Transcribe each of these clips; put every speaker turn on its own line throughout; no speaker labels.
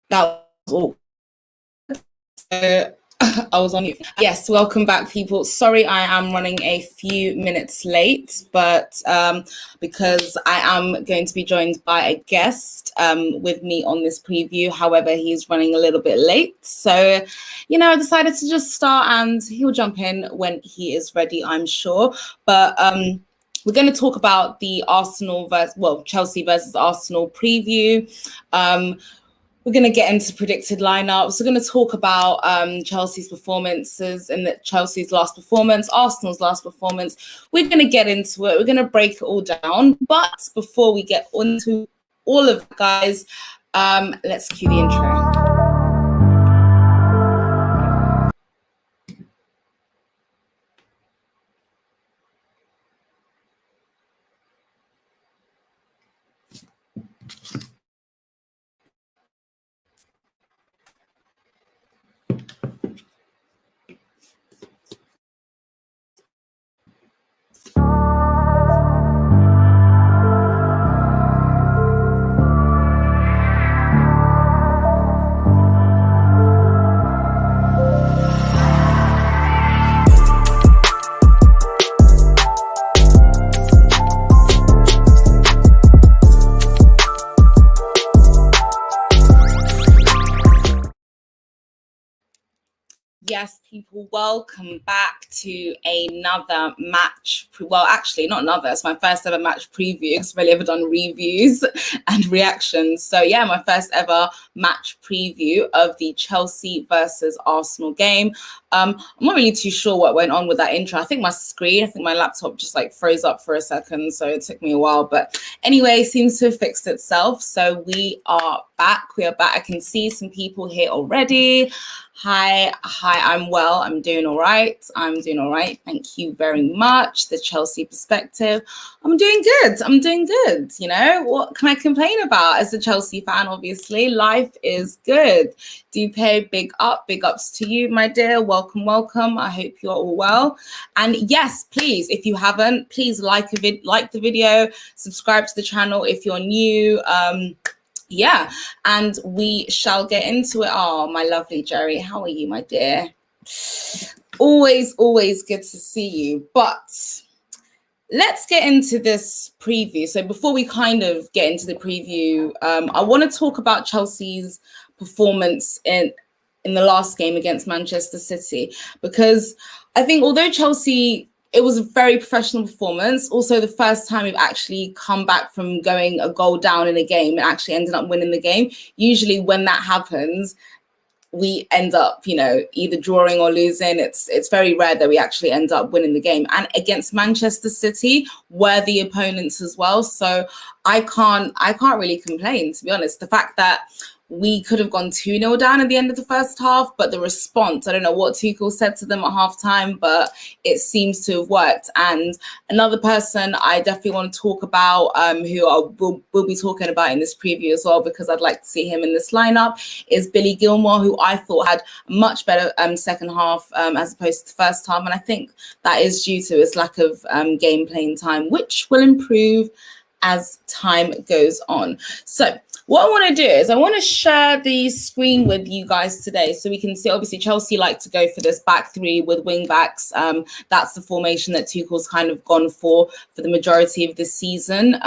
That was all. I was on mute. Yes, welcome back, people. Sorry, I am running a few minutes late, but because I am going to be joined by a guest with me on this preview. However, he's running a little bit late. So, I decided to just start and he'll jump in when he is ready, I'm sure. But we're going to talk about the Chelsea versus Arsenal preview. We're going to get into predicted lineups. We're going to talk about Chelsea's performances and Chelsea's last performance, Arsenal's last performance. We're going to get into it. We're going to break it all down. But before we get into all of that, guys, let's cue the intro. Yes, people, welcome back to another match. Well, actually, not another. It's my first ever match preview because I've only ever done reviews and reactions. So, yeah, my first ever match preview of the Chelsea versus Arsenal game. I'm not really too sure what went on with that intro. I think my laptop just froze up for a second. So it took me a while. But anyway, seems to have fixed itself. So we are back. I can see some people here already. Hi, I'm well. I'm doing all right. Thank you very much. The Chelsea perspective. I'm doing good. What can I complain about as a Chelsea fan? Obviously, life is good. Dupe, big ups to you, my dear. Welcome. I hope you're all well. And yes, please, if you haven't, please like the video, subscribe to the channel if you're new. Yeah, and we shall get into it. Oh, my lovely Jerry, how are you, my dear? Always good to see you. But let's get into this preview. So before we kind of get into the preview, I want to talk about Chelsea's performance in the last game against Manchester City, because I think although Chelsea, it was a very professional performance. Also, the first time we've actually come back from going a goal down in a game and actually ended up winning the game. Usually when that happens, we end up, either drawing or losing. It's very rare that we actually end up winning the game. And against Manchester City, worthy opponents as well. So I can't really complain, to be honest. The fact that we could have gone 2-0 down at the end of the first half, but the response, I don't know what Tuchel said to them at halftime, but it seems to have worked. And another person I definitely want to talk about, who we'll be talking about in this preview as well, because I'd like to see him in this lineup, is Billy Gilmour, who I thought had a much better second half as opposed to the first half. And I think that is due to his lack of game playing time, which will improve as time goes on. So what I want to do is I want to share the screen with you guys today so we can see. Obviously, Chelsea like to go for this back three with wing backs. That's the formation that Tuchel's kind of gone for the majority of this season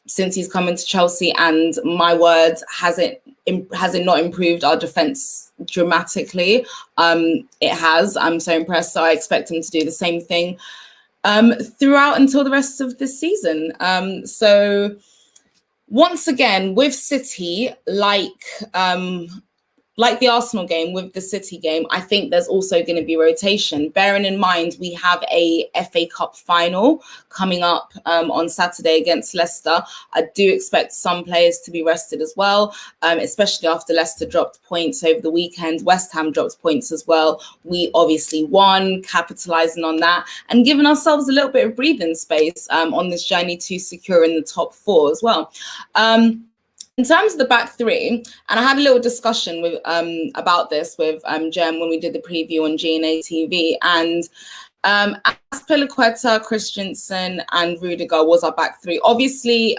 since he's come into Chelsea. And my word, has it not improved our defense dramatically? It has. I'm so impressed. So I expect him to do the same thing throughout until the rest of this season. So once again, with City, like the Arsenal game, with the City game, I think there's also going to be rotation. Bearing in mind, we have a FA Cup final coming up on Saturday against Leicester. I do expect some players to be rested as well, especially after Leicester dropped points over the weekend. West Ham dropped points as well. We obviously won, capitalising on that and giving ourselves a little bit of breathing space on this journey to secure in the top four as well. In terms of the back three, and I had a little discussion with about this with Jem when we did the preview on GNA TV, and Azpilicueta, Christensen, and Rudiger was our back three. Obviously,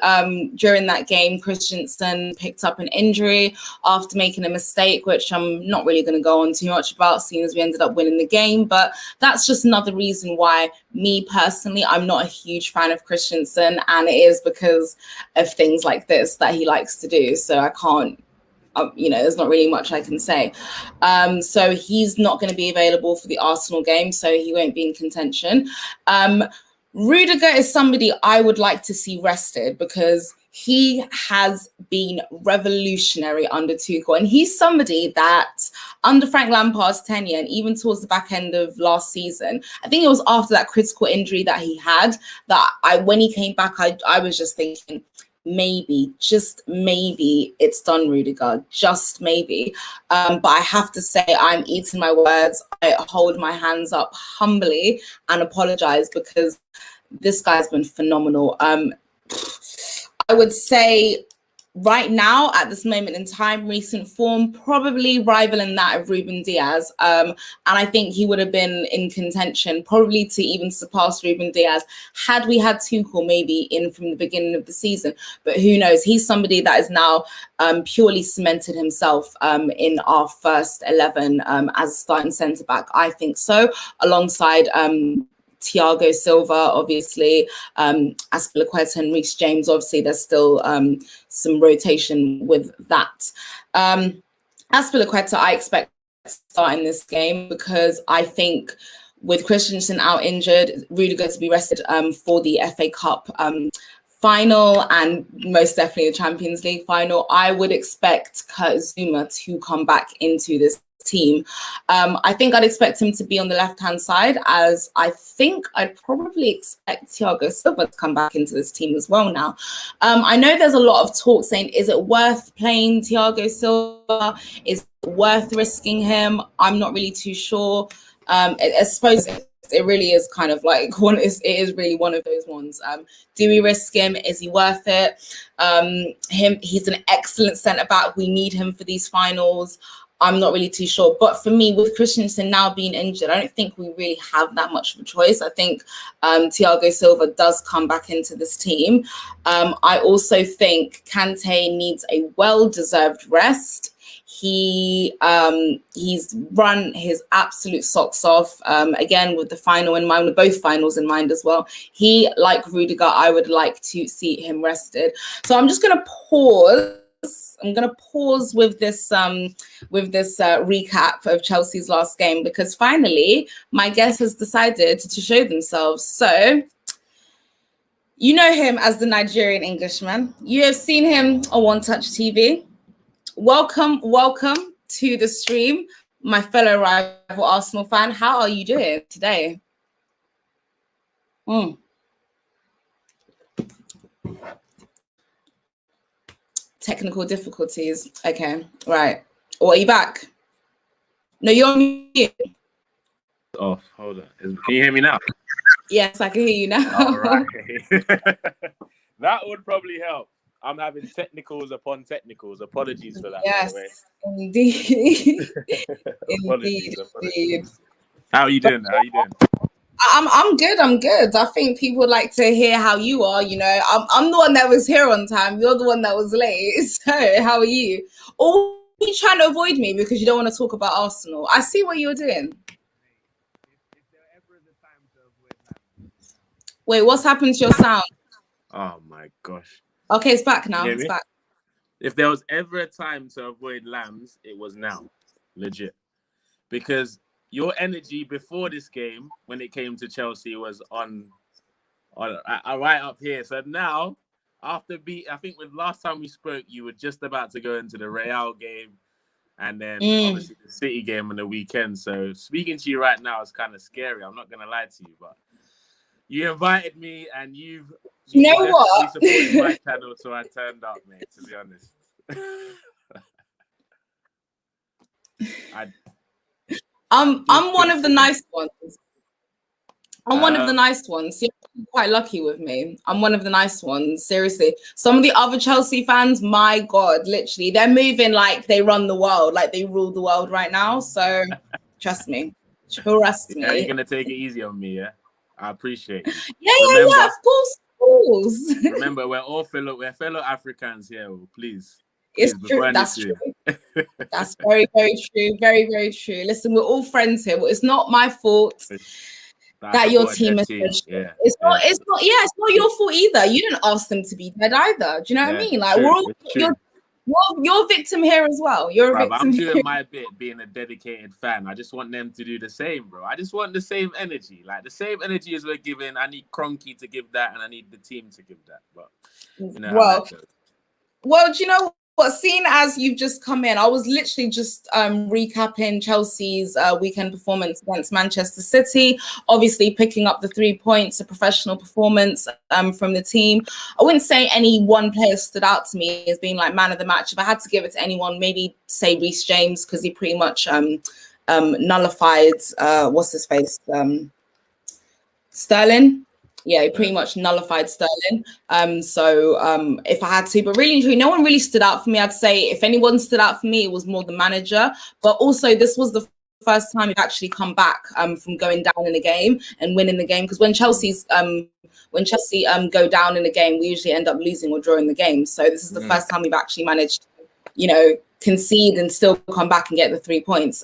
during that game, Christensen picked up an injury after making a mistake, which I'm not really going to go on too much about, seeing as we ended up winning the game. But that's just another reason why, me personally, I'm not a huge fan of Christensen, and it is because of things like this that he likes to do. So I can't. There's not really much I can say. So he's not going to be available for the Arsenal game, so he won't be in contention. Rudiger is somebody I would like to see rested because he has been revolutionary under Tuchel. And he's somebody that under Frank Lampard's tenure and even towards the back end of last season, I think it was after that critical injury that he had, that when he came back, I was just thinking, maybe, just maybe it's done, Rudiger, just maybe. But I have to say, I'm eating my words. I hold my hands up humbly and apologize because this guy's been phenomenal. I would say right now, at this moment in time, recent form, probably rivaling that of Ruben Diaz. And I think he would have been in contention, probably to even surpass Ruben Diaz, had we had Tuchel maybe in from the beginning of the season. But who knows? He's somebody that is now purely cemented himself in our first 11 as a starting centre-back. I think so, alongside Thiago Silva, obviously, Azpilicueta and Reece James. Obviously, there's still some rotation with that. Azpilicueta, I expect to start in this game because I think with Christensen out injured, Rudiger to be rested for the FA Cup final and most definitely the Champions League final, I would expect Kurt Zuma to come back into this team. I think I'd expect him to be on the left-hand side, as I think I'd probably expect Thiago Silva to come back into this team as well now. I know there's a lot of talk saying, is it worth playing Thiago Silva? Is it worth risking him? I'm not really too sure. I suppose it really is kind of like it is really one of those ones. Do we risk him? Is he worth it? He's an excellent centre-back. We need him for these finals. I'm not really too sure. But for me, with Christensen now being injured, I don't think we really have that much of a choice. I think Thiago Silva does come back into this team. I also think Kante needs a well-deserved rest. He's run his absolute socks off, again, with the final in mind, with both finals in mind as well. He, like Rudiger, I would like to see him rested. So I'm just going to pause. I'm going to pause with this recap of Chelsea's last game because finally my guest has decided to show themselves. So you know him as the Nigerian Englishman. You have seen him on One Touch TV. Welcome to the stream, my fellow rival Arsenal fan. How are you doing today? Technical difficulties. Okay, right. Or are you back? No, you're on mute.
Oh, hold on. Can you hear me now?
Yes, I can hear you now.
All right. That would probably help. I'm having technicals upon technicals. Apologies for that.
Yes,
by the way.
indeed.
Apologies. How are you doing?
I'm good. I think people like to hear how you are. You know, I'm the one that was here on time. You're the one that was late. So how are you? Or are you trying to avoid me because you don't want to talk about Arsenal? I see what you're doing. Wait, what's happened to your sound?
Oh my gosh.
Okay, it's back now. It's back.
If there was ever a time to avoid lambs, it was now. Legit. Because your energy before this game, when it came to Chelsea, was on right up here. So now, after I think with last time we spoke, you were just about to go into the Real game, and then obviously the City game on the weekend. So speaking to you right now is kind of scary. I'm not gonna lie to you, but you invited me, and you
know what?
Supported my channel, so I turned up, mate. To be honest.
I'm one of the nice ones. I'm one of the nice ones. You're quite lucky with me. I'm one of the nice ones. Seriously. Some of the other Chelsea fans, my God, literally, they're moving like they run the world, like they rule the world right now. So trust me. Trust me.
Yeah, you're gonna take it easy on me, yeah? I appreciate it.
Yeah, of course.
Remember, we're fellow Africans here. Please,
It's true.
before anything.
That's very, very true. Very, very true. Listen, we're all friends here. But it's not my fault that your team is so
yeah.
It's not your fault either. You didn't ask them to be dead either. Do you know what I mean? Like, you're a victim here as well. You're a victim.
I'm doing my bit being a dedicated fan. I just want them to do the same, bro. I just want the same energy. Like the same energy as we're giving. I need Cronky to give that and I need the team to give that. But you know how that goes.
Well, do you know what? Seeing as you've just come in, I was literally just recapping Chelsea's weekend performance against Manchester City. Obviously, picking up the 3 points, a professional performance from the team. I wouldn't say any one player stood out to me as being like man of the match. If I had to give it to anyone, maybe say Reece James, because he pretty much nullified what's his face, Sterling. Yeah, he pretty much nullified Sterling. So if I had to, but really, no one really stood out for me. I'd say if anyone stood out for me, it was more the manager. But also, this was the first time we've actually come back from going down in a game and winning the game. Because when Chelsea go down in a game, we usually end up losing or drawing the game. So this is the first time we've actually managed, concede and still come back and get the 3 points.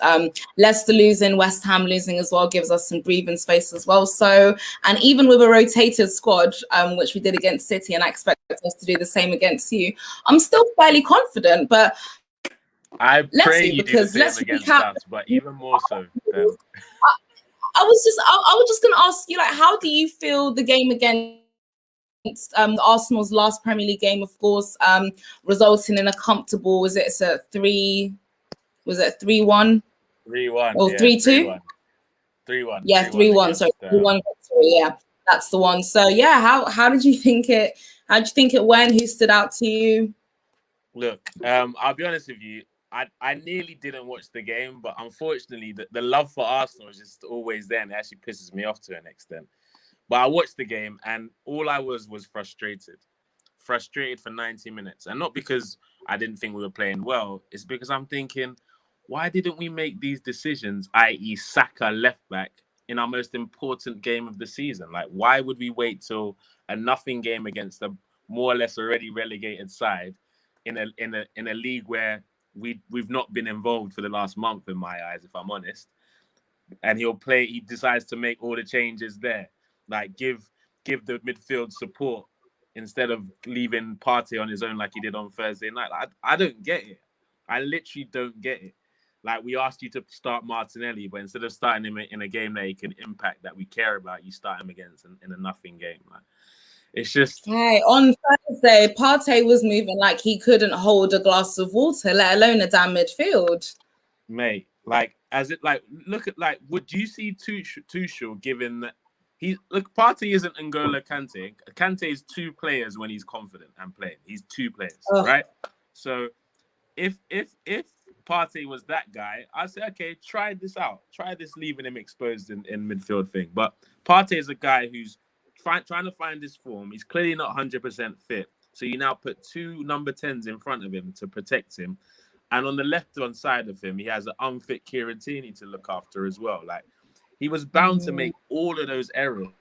Leicester losing, West Ham losing as well gives us some breathing space as well. So, and even with a rotated squad, which we did against City, and I expect us to do the same against you, I'm still fairly confident. But
I pray you do the same against us, but even more so.
I was just going to ask you, like, how do you feel the game against Arsenal's last Premier League game, of course, resulting in a comfortable, was it a 3-1?
3-1.
Or 3-2?
3-1.
Yeah, 3-1. So 3-1 victory, yeah. That's the one. So yeah, how did you think it went? Who stood out to you?
Look, I'll be honest with you. I nearly didn't watch the game, but unfortunately the love for Arsenal is just always there and it actually pisses me off to an extent. But I watched the game and all I was frustrated for 90 minutes. And not because I didn't think we were playing well. It's because I'm thinking, why didn't we make these decisions, i.e. Saka left back, in our most important game of the season? Like, why would we wait till a nothing game against a more or less already relegated side in a league where we've not been involved for the last month, in my eyes, if I'm honest. And he decides to make all the changes there. Like give the midfield support instead of leaving Partey on his own like he did on Thursday night. Like, I don't get it. I literally don't get it. Like, we asked you to start Martinelli, but instead of starting him in a game that he can impact, that we care about, you start him against in a nothing game. Like, it's just...
Hey, on Thursday, Partey was moving like he couldn't hold a glass of water, let alone a damn midfield.
Mate, look at, would you see Tuchel given that Partey isn't N'Golo Kante. Kante is two players when he's confident and playing. He's two players, right? So if Partey was that guy, I'd say, okay, try this out. Try this leaving him exposed in midfield thing. But Partey is a guy who's trying to find his form. He's clearly not 100% fit. So you now put two number 10s in front of him to protect him. And on the left-hand side of him, he has an unfit Kieran Tierney to look after as well. Like, he was bound to make all of those errors. Is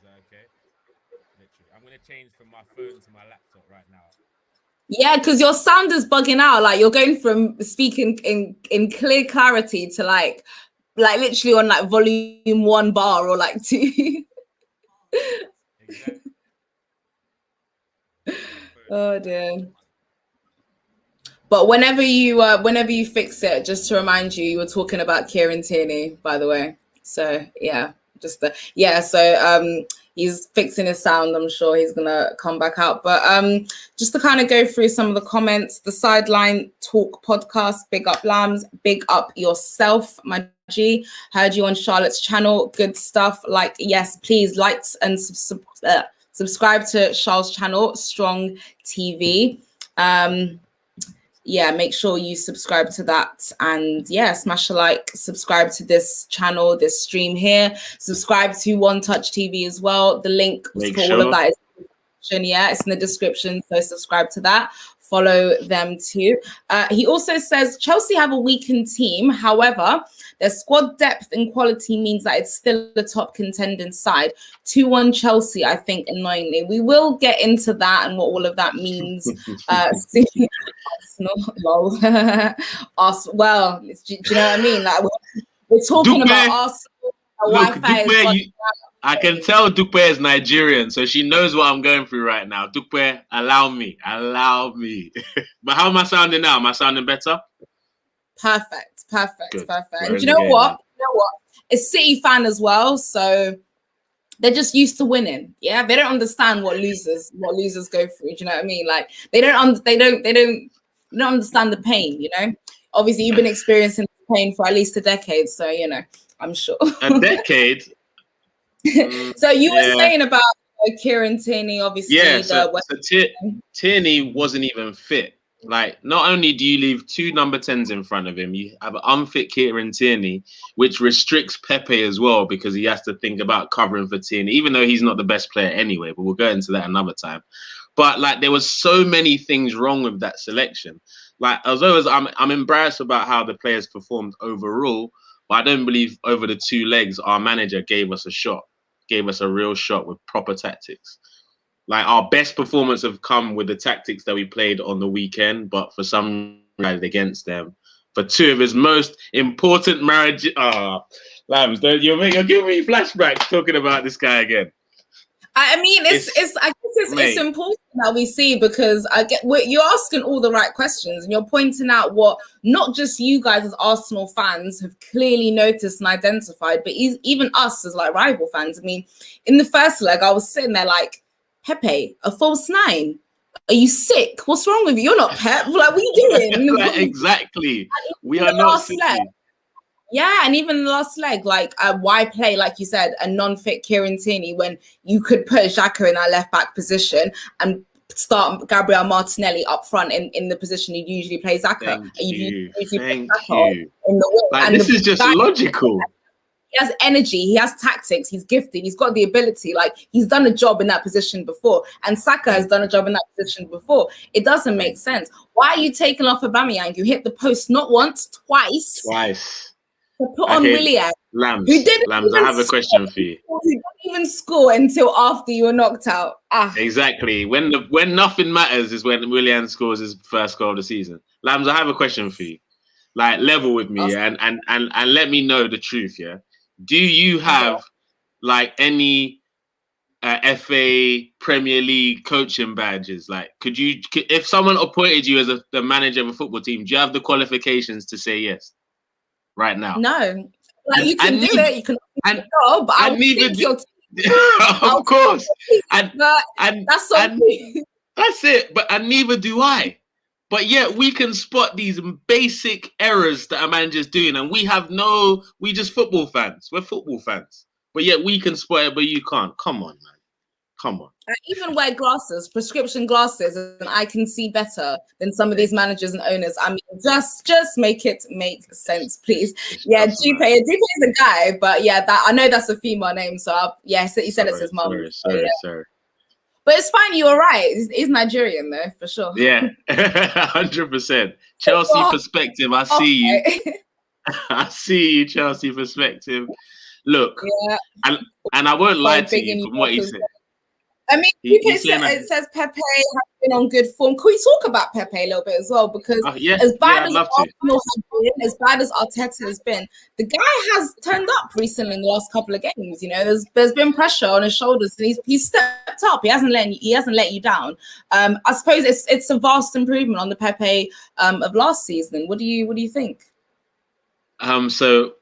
that okay? Literally. I'm going to change from my phone to my laptop right now.
Yeah, because your sound is bugging out. Like, you're going from speaking in clear clarity to like literally on like volume 1 bar or like 2.
Exactly.
Oh dear. But whenever you fix it, just to remind you, you were talking about Kieran Tierney, by the way. So yeah, So he's fixing his sound. I'm sure he's gonna come back out. But just to kind of go through some of the comments, the Sideline Talk podcast. Big up Lambs. Big up yourself, my G. Heard you on Charlotte's channel. Good stuff. Like, yes, please like and subscribe to Charles' channel, Strong TV. Yeah, make sure you subscribe to that, and yeah, smash a like, subscribe to this channel, this stream here, subscribe to One Touch TV as well. The link for all of that is description. Yeah, it's in the description. So subscribe to that. Follow them too. He also says Chelsea have a weakened team. However, their squad depth and quality means that it's still a top contending side. 2-1 Chelsea, I think, annoyingly. We will get into that and what all of that means. Arsenal, lol. Well, do you know what I mean? Like we're talking about Arsenal.
Look, Dupe, I can tell Dupe is Nigerian, so she knows what I'm going through right now. Dupe, allow me. But how am I sounding now? Am I sounding better?
Perfect.
Good.
And you know what? It's City fan as well, so they're just used to winning. Yeah, they don't understand what losers go through. Do you know what I mean? Like they don't understand the pain. You know, obviously you've been experiencing the pain for at least a decade, so you know. I'm sure.
A decade.
So you were saying about Kieran Tierney, obviously.
Yeah, so Tierney wasn't even fit. Like, not only do you leave 2 number 10s in front of him, you have an unfit Kieran Tierney, which restricts Pepe as well because he has to think about covering for Tierney, even though he's not the best player anyway. But we'll go into that another time. But like, there was so many things wrong with that selection. Like, although I'm embarrassed about how the players performed overall. But I don't believe over the 2 legs, our manager gave us a real shot with proper tactics. Like our best performance have come with the tactics that we played on the weekend, but for some reason against them. For 2 of his most important Lambs, you're giving me flashbacks talking about this guy again.
I mean, it's important that we see because you're asking all the right questions and you're pointing out what not just you guys as Arsenal fans have clearly noticed and identified, but even us as like rival fans. I mean, in the first leg, I was sitting there like, Pepe, a false 9. Are you sick? What's wrong with you? You're not Pep. Like, what are you doing?
Like, exactly. We are not sick.
Yeah, and even the last leg, like why play, like you said, a non-fit Kieran Tierney when you could put Xhaka in that left-back position and start Gabriel Martinelli up front in the position you usually play Xhaka.
Thank you.
Like,
this is just logical.
He has energy, he has tactics, he's gifted, he's got the ability. Like, he's done a job in that position before, and Saka has done a job in that position before. It doesn't make sense. Why are you taking off Aubameyang? You hit the post not once, twice. To put on Willian,
Lambs, I have a question for you.
Who didn't even score until after you were knocked out.
Exactly. When nothing matters is when Willian scores his first goal of the season. Lambs, I have a question for you. Like, level with me, and let me know the truth. Yeah. Do you have like any FA Premier League coaching badges? Like, if someone appointed you as the manager of a football team, do you have the qualifications to say yes? Right now,
no. Like, you can do it. You can do the job, but I think you're.
Of course,
that's
it. But neither do I. But yet we can spot these basic errors that a manager's doing, and we just football fans. We're football fans, but yet we can spot it, but you can't. Come on, man. Come on.
I even wear prescription glasses, and I can see better than some of these managers and owners. I mean, just make it make sense, please. Yeah, Dupe is a guy, but yeah, I know that's a female name, so he said it's his mum.
Sorry.
But it's fine. You were right. He's Nigerian, though, for sure.
Yeah, 100%. Chelsea perspective. I see you. I see you, Chelsea perspective. Look, and I won't lie to you from what he said.
I mean, it says Pepe has been on good form. Can we talk about Pepe a little bit as well? Because as bad as Arsenal has been, as bad as Arteta has been, the guy has turned up recently in the last couple of games. You know, there's been pressure on his shoulders, and he's stepped up. He hasn't let you down. I suppose it's a vast improvement on the Pepe of last season. What do you think?
So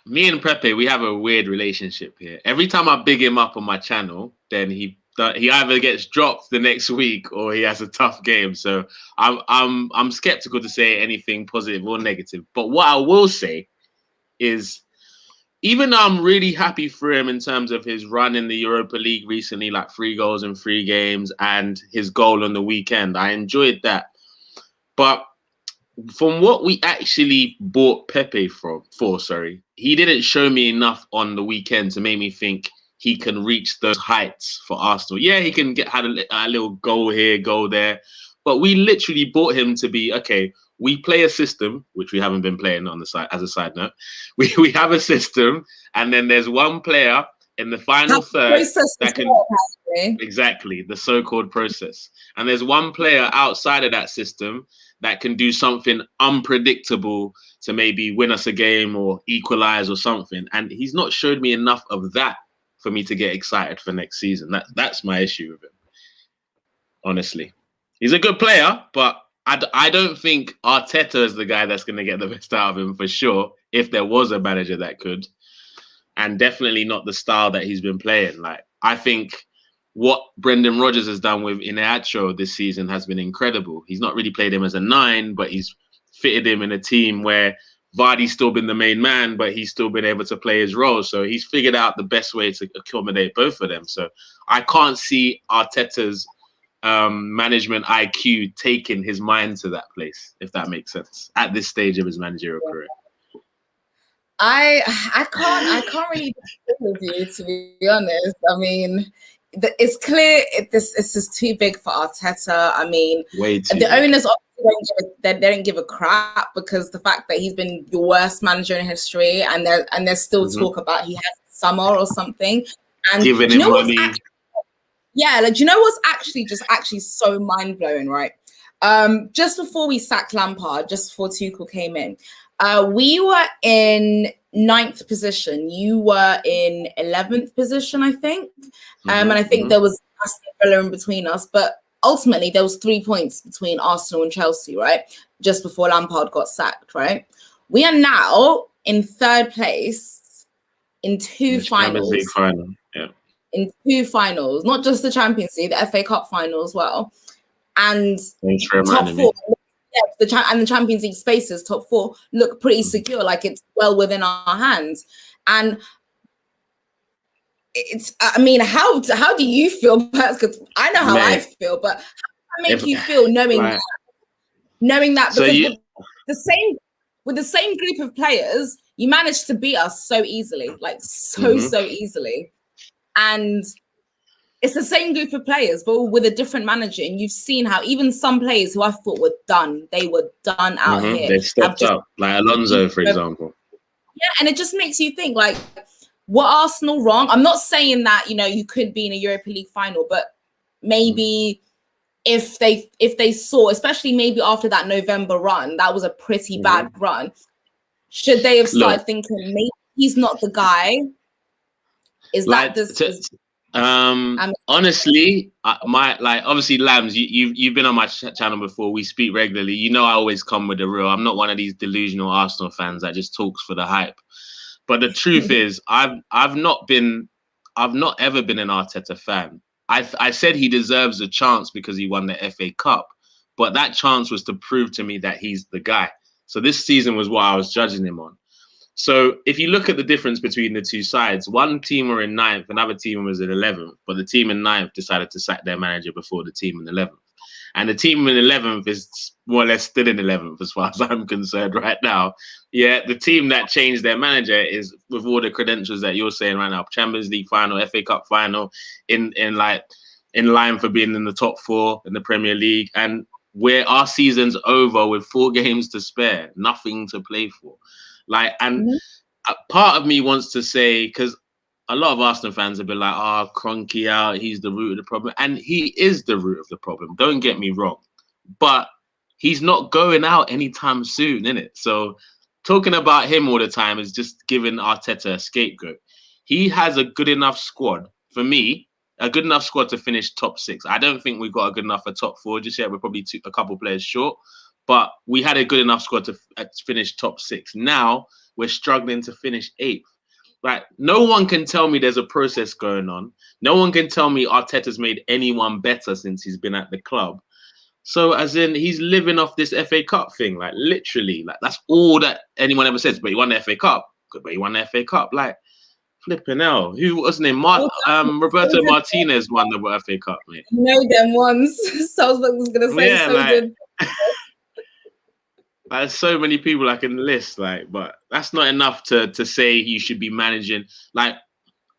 me and Pepe, we have a weird relationship here. Every time I big him up on my channel, then he either gets dropped the next week or he has a tough game. So I'm skeptical to say anything positive or negative. But what I will say is, even though I'm really happy for him in terms of his run in the Europa League recently, like 3 goals in 3 games, and his goal on the weekend, I enjoyed that. But from what we actually bought Pepe for, he didn't show me enough on the weekend to make me think he can reach those heights for Arsenal. Yeah, he can had a little goal here, goal there, but we literally bought him to be, okay, we play a system, which we haven't been playing on the side. As a side note, we have a system, and then there's one player in the final third that can exactly the so-called process, and there's one player outside of that system that can do something unpredictable to maybe win us a game or equalize or something. And he's not showed me enough of that for me to get excited for next season. That's my issue with him. Honestly, he's a good player, but I don't think Arteta is the guy that's going to get the best out of him for sure. If there was a manager that could, and definitely not the style that he's been playing. Like, I think what Brendan Rodgers has done with Iheanacho this season has been incredible. He's not really played him as a 9, but he's fitted him in a team where Vardy's still been the main man, but he's still been able to play his role. So he's figured out the best way to accommodate both of them. So I can't see Arteta's management IQ taking his mind to that place, if that makes sense, at this stage of his managerial career.
I can't really agree with you, to be honest. I mean, it's clear this is too big for Arteta. I mean, the owners obviously they don't give a crap, because the fact that he's been the worst manager in history, and there's still talk about he has summer or something, and
giving him money.
Do you know what's actually so mind blowing, right? Just before we sacked Lampard, just before Tuchel came in, we were in 9th position. You were in 11th position, I think. And I think there was Aston Villa in between us, but ultimately there was 3 points between Arsenal and Chelsea, right? Just before Lampard got sacked, right? We are now in 3rd place in 2 finals.
League final. Yeah.
In 2 finals, not just the Champions League, the FA Cup final as well. And top 4. Yeah, the Champions League spaces, top 4, look pretty secure, like it's well within our hands. And it's, I mean, how do you feel? Because I know how I feel, but how does that make you feel knowing that?
So
because with the same group of players, you managed to beat us so easily, like so easily. And it's the same group of players, but with a different manager. And you've seen how even some players who I thought were done, they were done out here.
They stepped up, like Alonso, for example.
Yeah, and it just makes you think, like, were Arsenal wrong? I'm not saying that, you could be in a Europa League final, but maybe if they saw, especially maybe after that November run, that was a pretty bad run. Should they have started thinking maybe he's not the guy? Is
like,
that this?
Honestly, obviously, Lambs, you've been on my channel before. We speak regularly. You know, I always come with the real. I'm not one of these delusional Arsenal fans that just talks for the hype. But the truth is, I've not ever been an Arteta fan. I said he deserves a chance because he won the FA Cup, but that chance was to prove to me that he's the guy. So this season was what I was judging him on. So if you look at the difference between the two sides, one team were in 9th, another team was in 11th, but the team in 9th decided to sack their manager before the team in 11th. And the team in 11th is more or less still in 11th as far as I'm concerned right now. Yeah, the team that changed their manager is, with all the credentials that you're saying right now, Champions League final, FA Cup final, in line for being in the top 4 in the Premier League. And where our season's over with 4 games to spare, nothing to play for. Like, and part of me wants to say, because a lot of Arsenal fans have been like, Kroenke out, he's the root of the problem. And he is the root of the problem, don't get me wrong. But he's not going out anytime soon, innit? So talking about him all the time is just giving Arteta a scapegoat. He has a good enough squad, for me, a good enough squad to finish top 6. I don't think we've got a good enough for top 4 just yet. We're probably a couple players short. But we had a good enough squad to finish top 6. Now we're struggling to finish 8th. Like, no one can tell me there's a process going on. No one can tell me Arteta's made anyone better since he's been at the club. So as in, he's living off this FA Cup thing, like literally, like that's all that anyone ever says. But he won the FA Cup. Good, but he won the FA Cup. Like, flipping hell. Who was his name? Roberto Martinez won the FA Cup, mate.
You know them ones. So I was going to say, did.
There's so many people I can list, like, but that's not enough to say you should be managing. Like,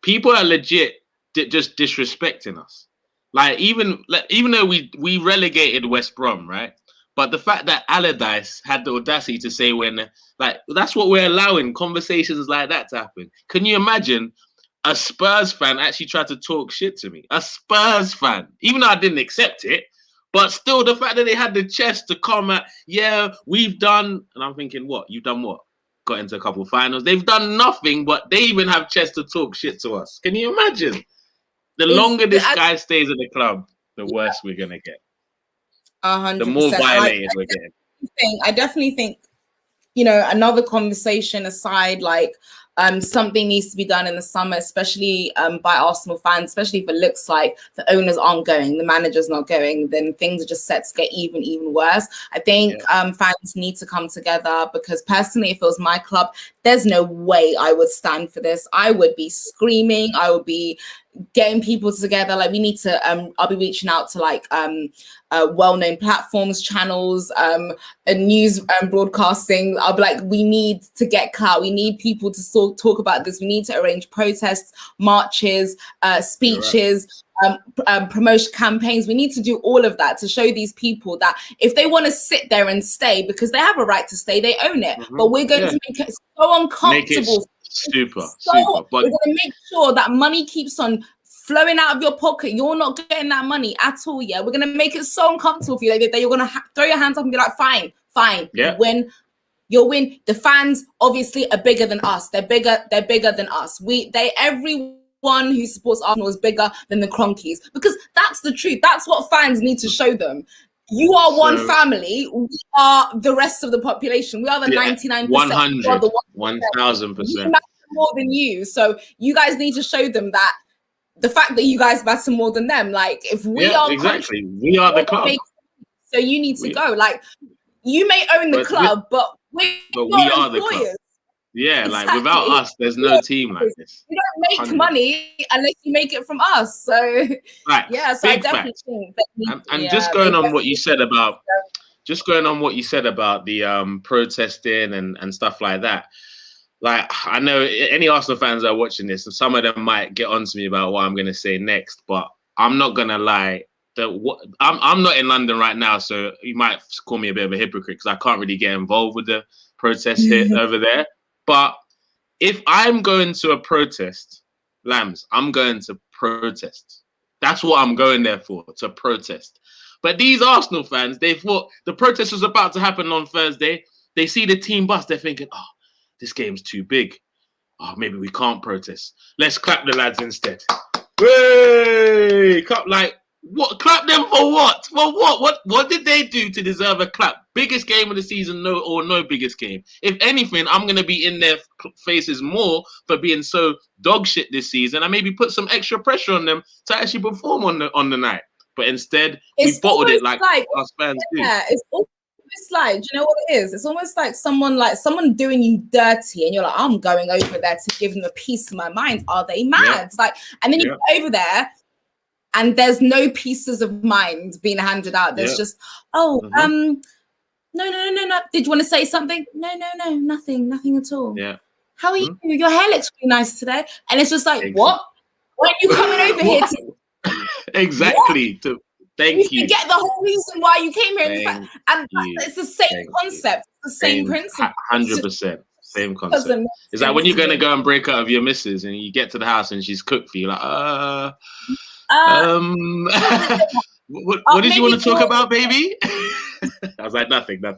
people are legit just disrespecting us. Like even though we relegated West Brom, right? But the fact that Allardyce had the audacity to say that's what we're allowing, conversations like that to happen. Can you imagine a Spurs fan actually tried to talk shit to me? A Spurs fan, even though I didn't accept it, but still the fact that they had the chest to come at, yeah, we've done, and I'm thinking, what? You've done what? Got into a couple of finals. They've done nothing, but they even have chest to talk shit to us. Can you imagine? The longer this guy stays at the club, the worse we're gonna get.
100%.
The more violated we're getting.
I definitely think, another conversation aside, like something needs to be done in the summer, especially by Arsenal fans, especially if it looks like the owners aren't going, the manager's not going, then things are just set to get even worse. I think fans need to come together, because personally, if it was my club, there's no way I would stand for this. I would be screaming. I would be getting people together. Like, we need to I'll be reaching out to like well-known platforms, channels, news broadcasting. I'll be like, we need to get clout. We need people to talk about this. We need to arrange protests, marches, speeches, promotion campaigns. We need to do all of that to show these people that if they want to sit there and stay, because they have a right to stay, they own it. But we're going to make it so uncomfortable.
Super.
But we're going to make sure that money keeps on flowing out of your pocket. You're not getting that money at all. Yeah, we're going to make it so uncomfortable for you that you're going to throw your hands up and be like, fine,
yeah.
You'll win. The fans obviously are bigger than us. They're bigger than us. Everyone who supports Arsenal is bigger than the Cronkies, because that's the truth. That's what fans need to show them. You are one family. We are the rest of the population. We are the 99%.
100, 1,000%.
More than you. So you guys need to show them that the fact that you guys matter more than them. Like, if we are
exactly, we are the club.
So you need to go. Like, you may own the club, but we are the club.
Yeah, exactly. Like without us, there's no team like this.
You don't make money unless you make it from us. So yeah, so I definitely think that
just going on what you said about the protesting and stuff like that. Like, I know any Arsenal fans are watching this, and some of them might get on to me about what I'm going to say next, but I'm not going to lie. I'm not in London right now, so you might call me a bit of a hypocrite because I can't really get involved with the protest here over there. But if I'm going to a protest, Lambs, I'm going to protest. That's what I'm going there for, to protest. But these Arsenal fans, they thought the protest was about to happen on Thursday. They see the team bus, they're thinking, oh, this game's too big. Oh, maybe we can't protest. Let's clap the lads instead. Hey, clap what? Clap them for what? For what? What did they do to deserve a clap? Biggest game of the season, no biggest game. If anything, I'm gonna be in their faces more for being so dog shit this season, and maybe put some extra pressure on them to actually perform on the night. But instead, we bottled it like us fans do.
Yeah, it's like, do you know what it is? It's almost like someone doing you dirty, and you're like, I'm going over there to give them a piece of my mind. Are they mad? Yeah. Like, and then you go over there, and there's no pieces of mind being handed out. There's just, no. Did you want to say something? No, nothing at all.
Yeah.
How are you? Your hair looks really nice today. And it's just like, what? Why are you coming over here to?
Exactly. Thank you.
You get the whole reason why you came here. It's the same concept, the same principle.
100%. Same concept. It's like when you're going to go and break out of your missus and you get to the house and she's cooked for you, like, what did you want to talk about, baby? I was like, nothing.
You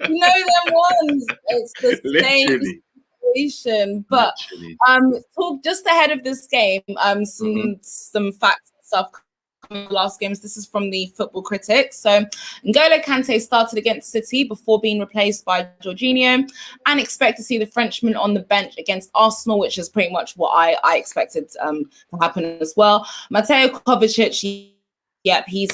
know them ones. It's the same situation. But talk just ahead of this game, some facts and stuff. Last games. This is from the Football Critics. So N'Golo Kante started against City before being replaced by Jorginho, and expect to see the Frenchman on the bench against Arsenal, which is pretty much what I expected to happen as well. Mateo Kovacic, he's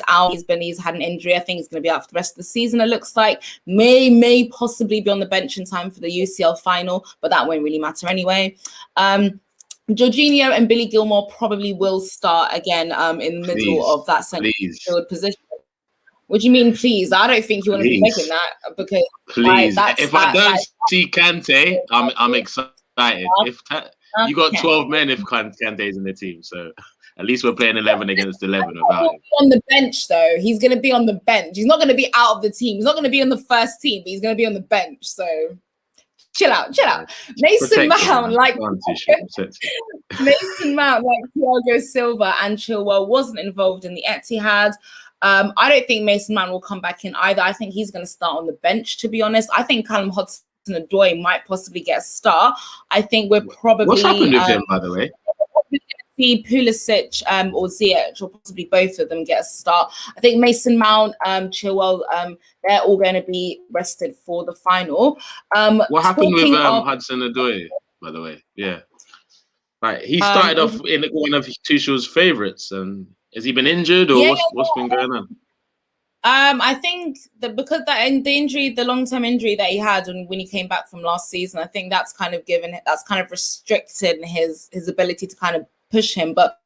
out. He's had an injury. I think he's going to be out for the rest of the season. It looks like may possibly be on the bench in time for the UCL final, but that won't really matter anyway. Jorginho and Billy Gilmore probably will start again in the middle of that central forward position. What do you mean, please? I don't think you want to be making that, because
if I don't see Kante, I'm excited. You got
Okay.
12 men if Kante's in the team, so at least we're playing 11 against 11 without him.
On the bench, though, he's going to be on the bench. He's not going to be out of the team. He's not going to be on the first team, but he's going to be on the bench. So chill out. Mason Mount, like Mason Mount, like Thiago Silva and Chilwell wasn't involved in the Etihad. I don't think Mason Mount will come back in either. I think he's going to start on the bench, to be honest. I think Callum Hudson-Odoi might possibly get a start. I think we're probably...
What's happened with him, by the way?
See Pulisic or Ziyech, or possibly both of them get a start. I think Mason Mount, Chilwell, they're all going to be rested for the final.
What happened with Hudson-Odoi, by the way? Yeah. Like, he started off in one of Tuchel's favourites, and has he been injured, or what's been going on?
I think that because the long-term injury that he had when he came back from last season, I think that's kind of restricted his ability to kind of push him. But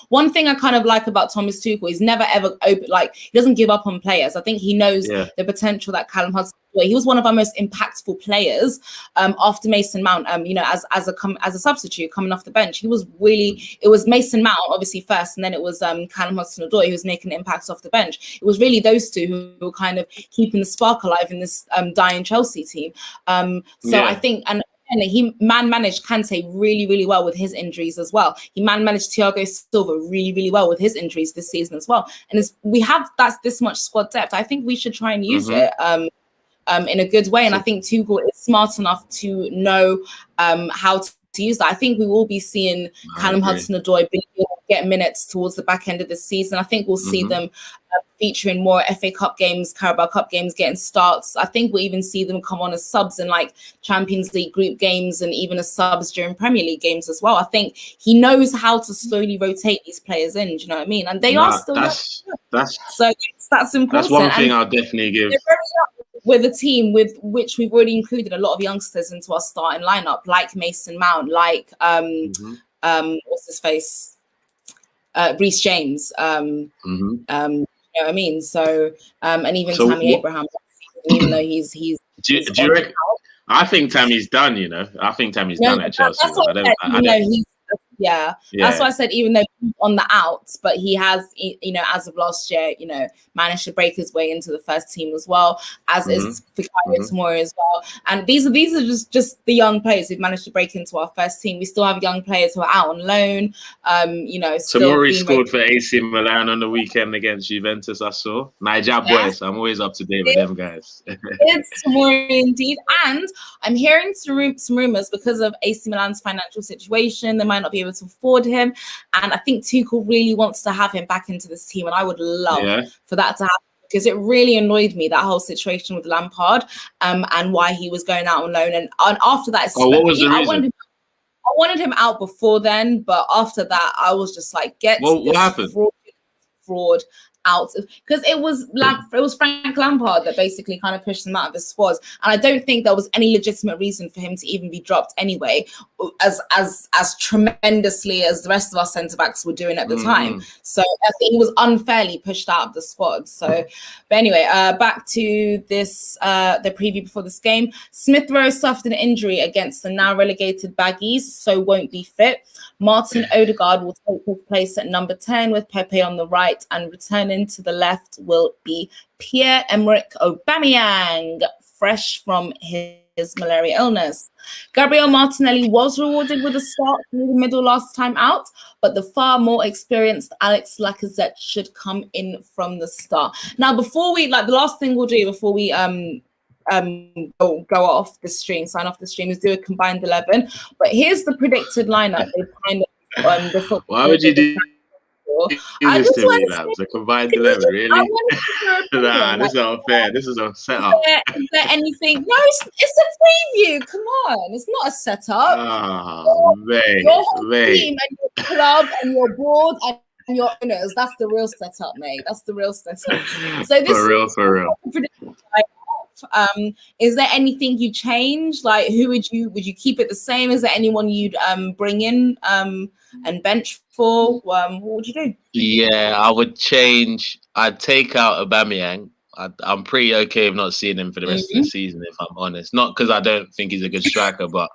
one thing I kind of like about Thomas Tuchel, he's never ever he doesn't give up on players. I think he knows the potential that Callum Hudson. He was one of our most impactful players after Mason Mount. As a substitute coming off the bench, he was really. It was Mason Mount obviously first, and then it was Callum Hudson-Odoi who was making impacts off the bench. It was really those two who were kind of keeping the spark alive in this dying Chelsea team. I think and he managed Kante really, really well with his injuries as well. He managed Thiago Silva really, really well with his injuries this season as well. And we have this much squad depth. I think we should try and use it in a good way. And I think Tuchel is smart enough to know how to use that. I think we will be seeing Callum Hudson-Odoi get minutes towards the back end of the season. I think we'll see them featuring more FA Cup games, Carabao Cup games, getting starts. I think we'll even see them come on as subs in like Champions League group games and even as subs during Premier League games as well. I think he knows how to slowly rotate these players in. Do you know what I mean? And they are still that's important.
That's one thing I'll definitely give.
With a team with which we've already included a lot of youngsters into our starting lineup, like Mason Mount, like what's his face, Reece James. You know what I mean? So and even Tammy Abraham, even though he's
do you reckon? I think Tammy's done. You know, I think Tammy's done at Chelsea.
That's why I said even though he's on the outs, but he has, as of last year, managed to break his way into the first team as well, as is Fikayo Tomori as well. And these are just the young players who've managed to break into our first team. We still have young players who are out on loan.
Tomori scored for AC Milan on the weekend against Juventus. I saw Niger boys. I'm always up to date with them guys.
It's Tomori indeed, and I'm hearing some rumors because of AC Milan's financial situation. They might not be able to afford him, and I think Tuchel really wants to have him back into this team, and I would love for that to happen, because it really annoyed me, that whole situation with Lampard and why he was going out on loan, and after that
what was the reason?
I wanted him out before then, but after that I was just like,
what happened?
Fraud out, because it was Frank Lampard that basically kind of pushed him out of the squad, and I don't think there was any legitimate reason for him to even be dropped anyway, as tremendously as the rest of our centre backs were doing at the time. So I think he was unfairly pushed out of the squad. So, but anyway, back to this the preview before this game. Smith Rowe suffered an injury against the now relegated Baggies, so won't be fit. Martin Odegaard will take his place at number 10 with Pepe on the right, and returning to the left will be Pierre-Emerick Aubameyang, fresh from his malaria illness. Gabriel Martinelli was rewarded with a start through the middle last time out, but the far more experienced Alex Lacazette should come in from the start. Now, before we, the last thing we'll do before we go off the stream, sign off the stream, is do a combined 11. But here's the predicted lineup.
Why would you do this to me, lads? A combined 11, really? Nah, this is not fair. This is a setup.
Is there anything? No, it's a preview. Come on, it's not a setup.
Oh,
your whole team and your club and your board and your owners. That's the real setup, mate. That's the real setup. So this
for real.
Is there anything you change? Like, who would you keep it the same? Is there anyone you'd bring in and bench for? What would you do?
Yeah, I would change. I'd take out Aubameyang. I'm pretty okay with not seeing him for the rest of the season, if I'm honest. Not because I don't think he's a good striker, but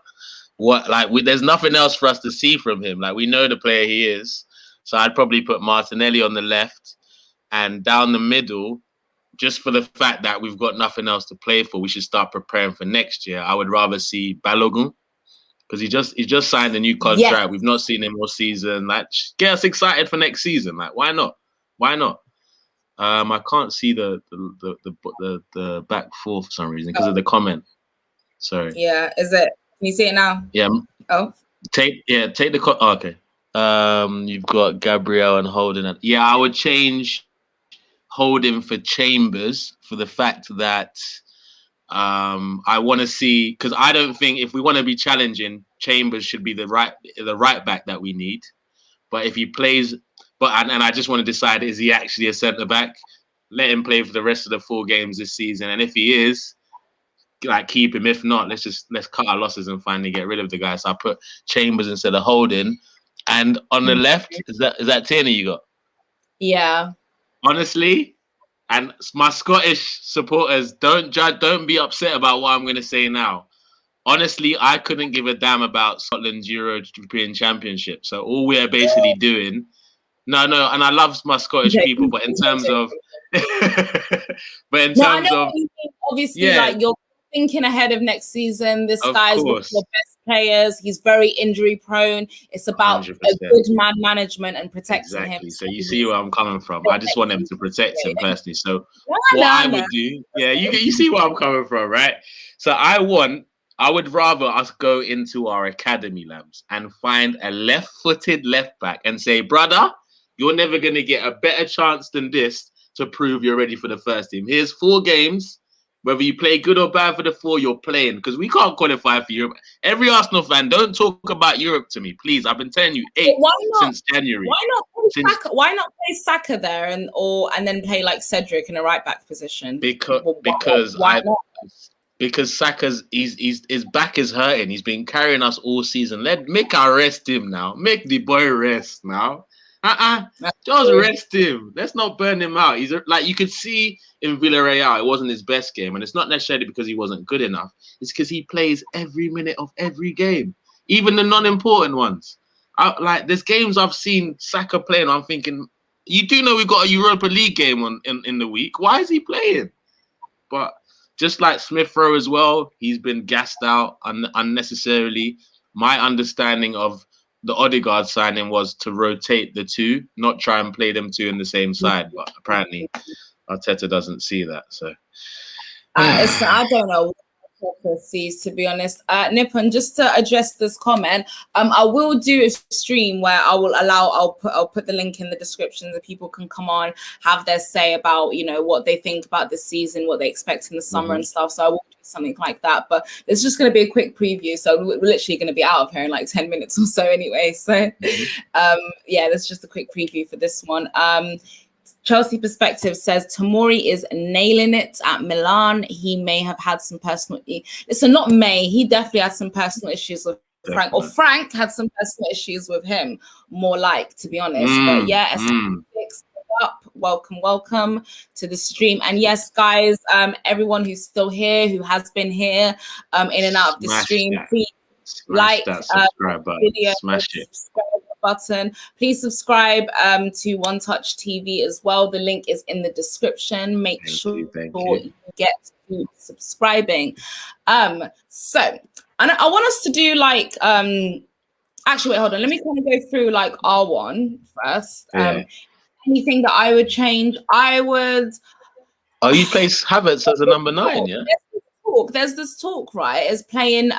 there's nothing else for us to see from him. Like, we know the player he is. So I'd probably put Martinelli on the left and down the middle, just for the fact that we've got nothing else to play for. We should start preparing for next year. I would rather see Balogun, because he just signed a new contract.
Yeah.
We've not seen him all season. Like, get us excited for next season. Like, why not? Why not? I can't see the back four for some reason because of the comment. Sorry.
Yeah. Is it? Can you see it now?
Yeah.
Oh.
Take the okay. You've got Gabriel and Holden. Yeah, I would change Holden for Chambers for the fact that I want to see, because I don't think, if we want to be challenging, Chambers should be the right back that we need. But if he plays, and I just want to decide, is he actually a centre back? Let him play for the rest of the 4 games this season, and if he is, like, keep him. If not, let's cut our losses and finally get rid of the guy. So I put Chambers instead of Holden, and on the left, is that Tierney you got?
Yeah.
Honestly, and my Scottish supporters, don't be upset about what I'm going to say now. Honestly, I couldn't give a damn about Scotland's European Championship. So all we're basically doing, no, and I love my Scottish people, but in terms of,
obviously, like, you're thinking ahead of next season. This guy's one of your best players. He's very injury prone. It's about
100%.
a good man management and protecting him.
So you see where I'm coming from. I just want them to protect him personally. So I would do, you see where I'm coming from, right? So I would rather us go into our academy, Lambs, and find a left-footed left back and say, brother, you're never going to get a better chance than this to prove you're ready for the first team. Here's 4 games. Whether you play good or bad for the 4, you're playing, because we can't qualify for Europe. Every Arsenal fan, don't talk about Europe to me, please. I've been telling you since January.
Why not play Saka there and then play like Cedric in a right back position?
Because Saka's his back is hurting. He's been carrying us all season. Make us rest him now. Make the boy rest now. Just rest him. Let's not burn him out. He's like, you could see in Villarreal, it wasn't his best game, and it's not necessarily because he wasn't good enough. It's because he plays every minute of every game, even the non-important ones. There's games I've seen Saka playing. I'm thinking, you do know we've got a Europa League game in the week. Why is he playing? But just like Smith Rowe as well, he's been gassed out unnecessarily. My understanding of the Odegaard signing was to rotate the 2, not try and play them 2 in the same side. But apparently, Arteta doesn't see that. So
I don't know what Arteta sees, to be honest. Nippon, just to address this comment, I will do a stream where I'll put the link in the description that people can come on, have their say about, what they think about this season, what they expect in the summer and stuff. So I will do something like that. But it's just going to be a quick preview. So we're literally going to be out of here in like 10 minutes or so anyway. So that's just a quick preview for this one. Chelsea Perspective says Tomori is nailing it at Milan. He may have had some personal... Listen, not may. He definitely had some personal issues with Frank. Or Frank had some personal issues with him, more like, to be honest. But yeah, up. Welcome to the stream. And yes, guys, everyone who's still here, who has been here in and out of the stream, please like
that subscribe button.
Video,
smash it.
Button. Please subscribe to One Touch TV as well. The link is in the description. Make sure you get to subscribing. So I want us to do like actually wait, hold on. Let me kind of go through like R1 first. Anything that I would change, I would.
Oh, you place Havertz as a number 9, yeah?
There's this talk, right? Is playing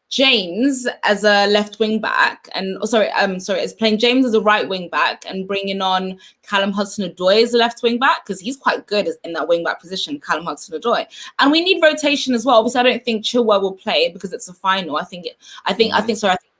James as a left wing back, and it's playing James as a right wing back and bringing on Callum Hudson-Odoi as a left wing back, because he's quite good in that wing back position, Callum Hudson-Odoi. And we need rotation as well. Obviously, I don't think Chilwell will play because it's a final. I think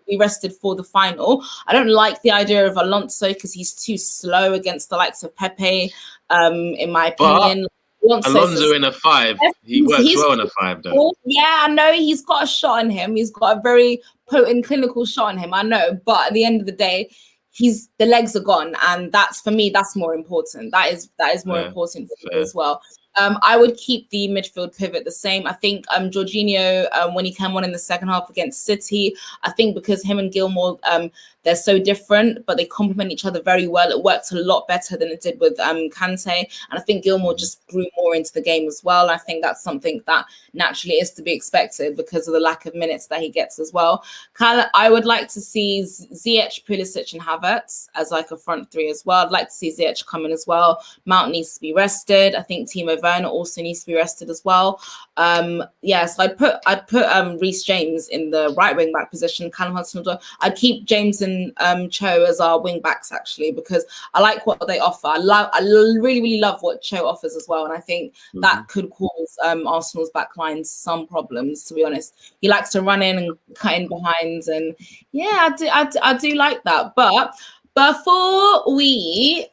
we rested for the final. I don't like the idea of Alonso because he's too slow against the likes of Pepe, in my opinion.
Alonso in a 5, he works well in a 5 though.
Yeah, I know he's got a shot on him. He's got a very potent clinical shot on him. I know, but at the end of the day, the legs are gone, and that's, for me, that's more important. That is more important for me as well. I would keep the midfield pivot the same. I think Jorginho, when he came on in the second half against City, I think because him and Gilmore, they're so different, but they complement each other very well. It worked a lot better than it did with Kante. And I think Gilmore just grew more into the game as well. I think that's something that naturally is to be expected because of the lack of minutes that he gets as well. I would like to see Ziyech, Pulisic and Havertz as like a front three as well. I'd like to see Ziyech come in as well. Mount needs to be rested. I think Timo Werner also needs to be rested as well. So I'd put Reece James in the right wing back position. Callum Hudson-Odoi. I'd keep James and Cho as our wing backs actually because I like what they offer. I really love what Cho offers as well, and I think that could cause Arsenal's back line some problems. To be honest, he likes to run in and cut in behind, and yeah, I do like that, but. Before we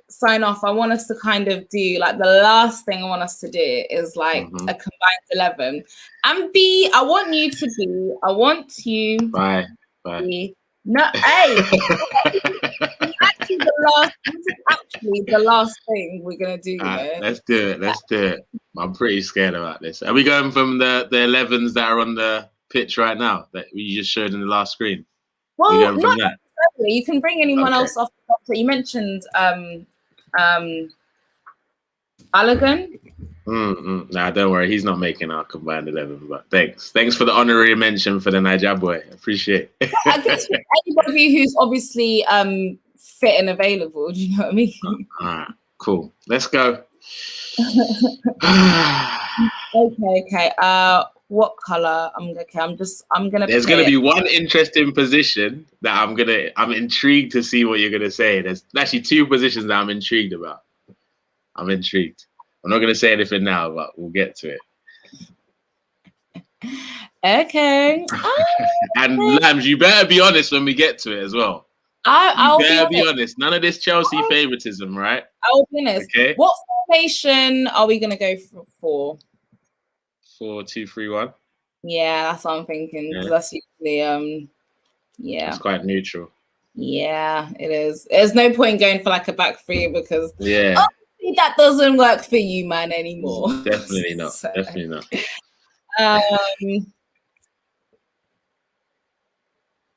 sign off, I want us to kind of do the last thing I want us to do is a combined 11. And B, I want you to be no, hey, actually the last thing we're gonna do.
Let's do it. I'm pretty scared about this. Are we going from the 11s that are on the pitch right now that we just showed in the last screen?
Well, not necessarily. You can bring anyone else off the top. But you mentioned Balogun.
Nah, don't worry. He's not making our combined 11. But thanks for the honorary mention for the Niger boy. Appreciate it.
I guess for anybody who's obviously fit and available. Do you know what I mean?
All right, cool. Let's go.
Okay. What color? I'm gonna.
There's gonna be one interesting position that I'm intrigued to see what you're gonna say. There's actually two positions that I'm intrigued about. I'm intrigued. I'm not gonna say anything now, but we'll get to it.
Okay.
And Lambs, you better be honest when we get to it as well.
I'll
be honest. None of this Chelsea favoritism, right?
I'll be honest.
Okay.
What formation are we gonna go for?
4-2-3-1.
Yeah, that's what I'm thinking.
Yeah.
That's usually
It's quite neutral.
Yeah, it is. There's no point going for a back three because obviously that doesn't work for you, man, anymore.
Definitely not. Definitely not.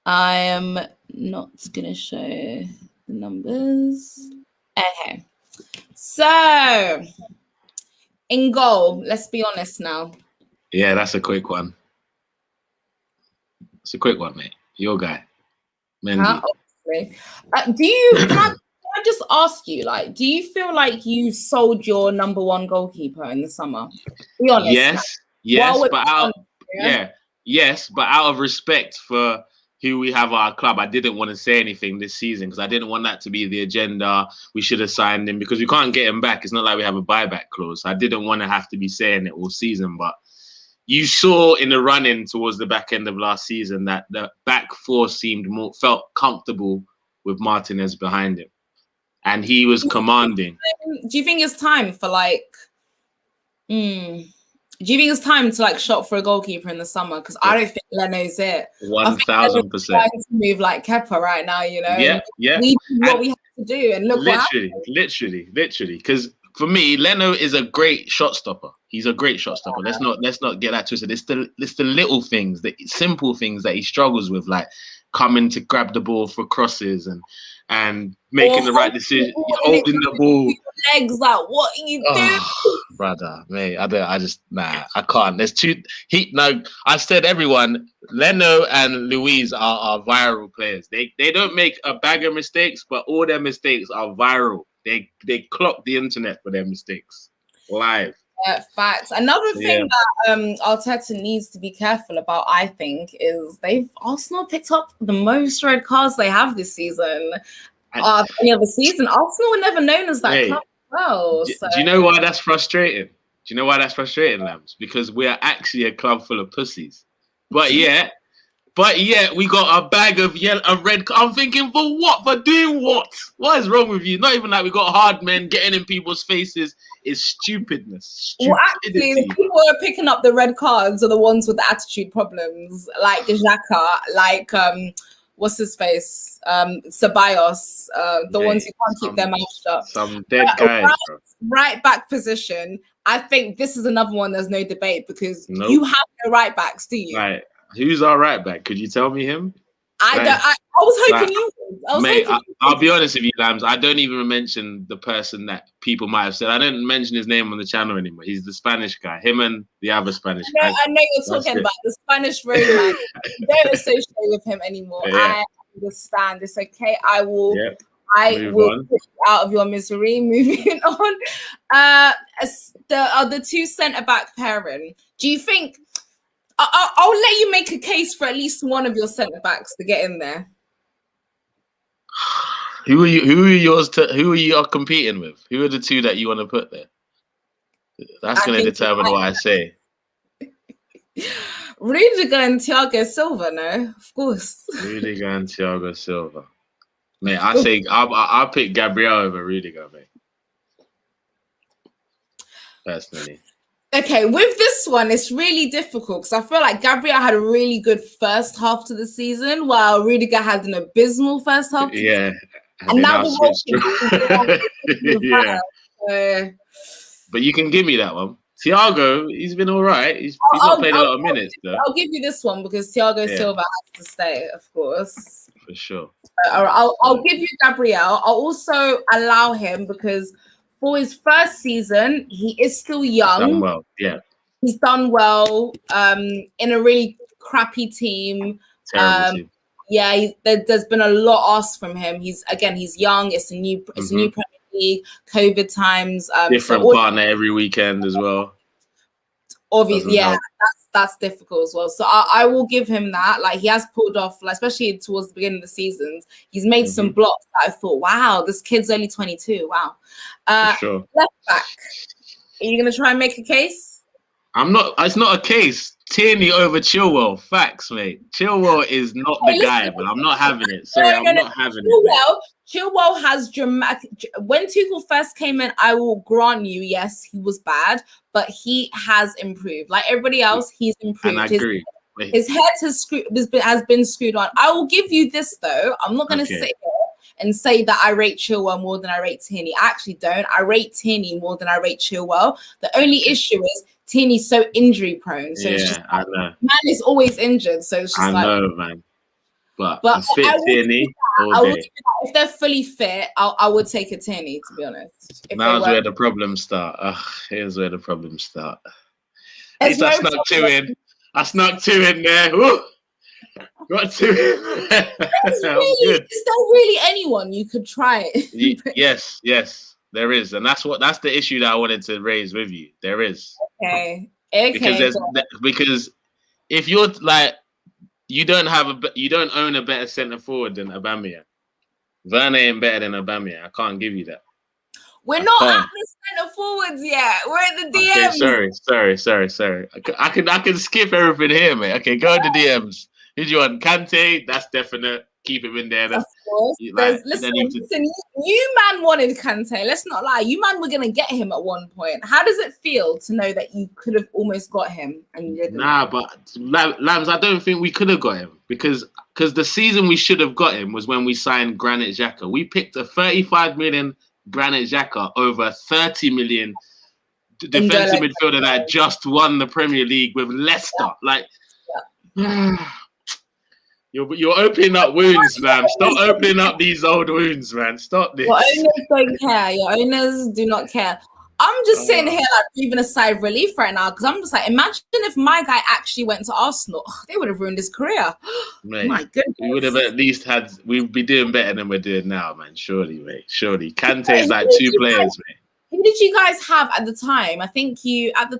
I am not gonna show the numbers. Okay. So in goal, let's be honest now.
Yeah, that's a quick one. It's a quick one, mate. Your guy, Mendy.
Can I just ask you, do you feel like you sold your number one goalkeeper in the summer? Be honest.
Yes, but out of respect for who we have at our club, I didn't want to say anything this season because I didn't want that to be the agenda. We should have signed him because we can't get him back. It's not like we have a buyback clause. I didn't want to have to be saying it all season, but you saw in the run-in towards the back end of last season that the back four felt comfortable with Martinez behind him, and he was commanding.
Do you think it's time for Do you think it's time to shop for a goalkeeper in the summer? Because I don't think Leno's it.
1,000%.
Trying to move like Kepa right now, you know.
Yeah.
We do what we have to do, and look
literally. Because for me, Leno is a great shot stopper. He's a great shot stopper. Let's not get that twisted. It's the little things, the simple things that he struggles with, like coming to grab the ball for crosses and making the right decision, holding the ball.
Legs out. What are you doing?
Brother, mate, I can't. There's two. I said everyone, Leno and Luis are viral players. They don't make a bag of mistakes, but all their mistakes are viral. They clock the internet for their mistakes live.
Facts. Another thing that Arteta needs to be careful about, I think, is Arsenal picked up the most red cards they have this season. Any other season, Arsenal were never known as that club. Well,
do you know why that's frustrating? Do you know why that's frustrating, Lambs? Because we are actually a club full of pussies. But yeah, we got a bag of red. I'm thinking, for what? For doing what? What is wrong with you? Not even like we got hard men getting in people's faces. It's stupidness.
Well, actually, the people who are picking up the red cards are the ones with the attitude problems, like Xhaka, what's his face? Ceballos, the ones who can't keep their mouth shut.
Some dead guys, bro.
Right back position. I think this is another one. There's no debate because
Nope.
you have no right backs, do you?
Right. Who's our right back? Could you tell me him?
I was hoping you would.
I'll be honest with you, Lambs. I don't even mention the person that people might have said. I don't mention his name on the channel anymore. He's the Spanish guy. Him and the other Spanish guy.
I know you're talking about the Spanish roadman. Don't associate with him anymore. Yeah. I understand. It's okay. I will take you out of your misery. Moving on. The two centre-back pairing. Do you think... I'll let you make a case for at least one of your centre backs to get in there.
Who are you competing with? Who are the two that you want to put there? That's going to determine what I say.
Rudiger and Thiago Silva, no, of course.
Rudiger and Thiago Silva. Mate, I say I'll pick Gabriel over Rudiger, mate. Personally.
Okay, with this one, it's really difficult because I feel like Gabriel had a really good first half to the season, while Rudiger had an abysmal first half.
Yeah,
and now
but you can give me that one. Thiago, he's been all right. He's not played a lot of minutes, though.
I'll give you this one because Thiago Silva has to stay, of course.
For sure.
I'll give you Gabriel. I'll also allow him because for his first season, he is still young.
He's done well, yeah.
He's done well in a really crappy team.
Terrible team.
Yeah, there's been a lot asked from him. He's young. It's a new Premier League. COVID times.
Different partner every weekend as well.
Obviously, yeah, that's difficult as well. So I will give him that. Like he has pulled off, like, especially towards the beginning of the seasons. He's made some blocks that I thought, wow, this kid's only 22. Wow.
For sure.
Left back. Are you gonna try and make a case?
I'm not. It's not a case. Tierney over Chilwell. Facts, mate. Chilwell is not the guy, but I'm not having it. Sorry, I'm not having it.
Chilwell has dramatic. When Tuchel first came in, I will grant you, yes, he was bad, but he has improved. Like everybody else, he's improved.
And I agree.
His head has been screwed on. I will give you this though. I'm not going to sit here and say that I rate Chilwell more than I rate Tierney. I actually don't. I rate Tierney more than I rate Chilwell. The only issue is Tierney's so injury prone. So it's just like,
I know.
Man is always injured. So it's just
I know, man. But fit Tierney all day.
If they're fully fit, I would take a Tierney, to be honest.
Now's where the problems start. Here's where the problems start. At least I snuck two in. I snuck two in there. Woo! Got two in.
Is there really anyone you could try it?
Yes, there is. And that's the issue that I wanted to raise with you. There is.
Okay.
Because if you're like, you don't own a better centre forward than Aubameyang. Werner ain't better than Aubameyang. I can't give you that.
We're not at the centre forwards yet. We're at the DMs.
Okay, sorry. I can skip everything here, mate. Okay, go to the DMs. Who do you want? Kante, that's definite. Keep him in there.
Of course. Listen, you man wanted Kante. Let's not lie. You man were going to get him at one point. How does it feel to know that you could have almost got him and you didn't?
Nah, but Lambs, I don't think we could have got him because the season we should have got him was when we signed Granit Xhaka. We picked a 35 million Granit Xhaka over 30 million defensive midfielder that just won the Premier League with Leicester. You're opening up wounds, man. Stop opening up these old wounds, man. Stop this.
Your owners don't care. Your owners do not care. I'm just sitting here like breathing a sigh of relief right now because I'm just like, imagine if my guy actually went to Arsenal. They would have ruined his career.
Mate,
my goodness.
We would have at least we'd be doing better than we're doing now, man. Surely, mate. Surely. Kante's like two players, mate.
Who did you guys have at the time? I think you had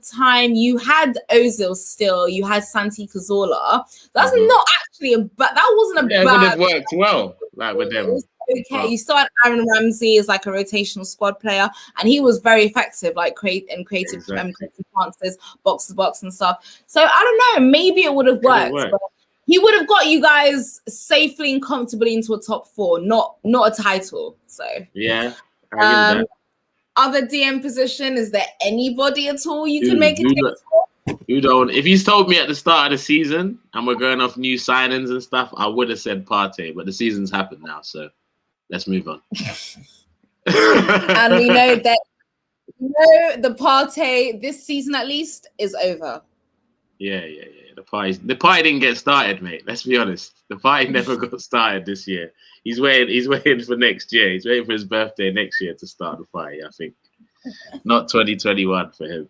Ozil still. You had Santi Cazorla. That's not actually that wasn't a bad.
It would have worked well, like with them.
Okay, you still had Aaron Ramsey as like a rotational squad player, and he was very effective, like creative chances, box to box and stuff. So I don't know, maybe it would have worked. But he would have got you guys safely and comfortably into a top four, not a title. So
yeah. I
other DM position, is there anybody at all you can make a case for?
You don't. If you told me at the start of the season and we're going off new signings and stuff, I would have said Partey. But the season's happened now, so let's move on.
And we know that the Partey this season at least is over.
Yeah. The party didn't get started, mate. Let's be honest. The party never got started this year. He's waiting for next year. He's waiting for his birthday next year to start the party, I think. Not 2021 for him.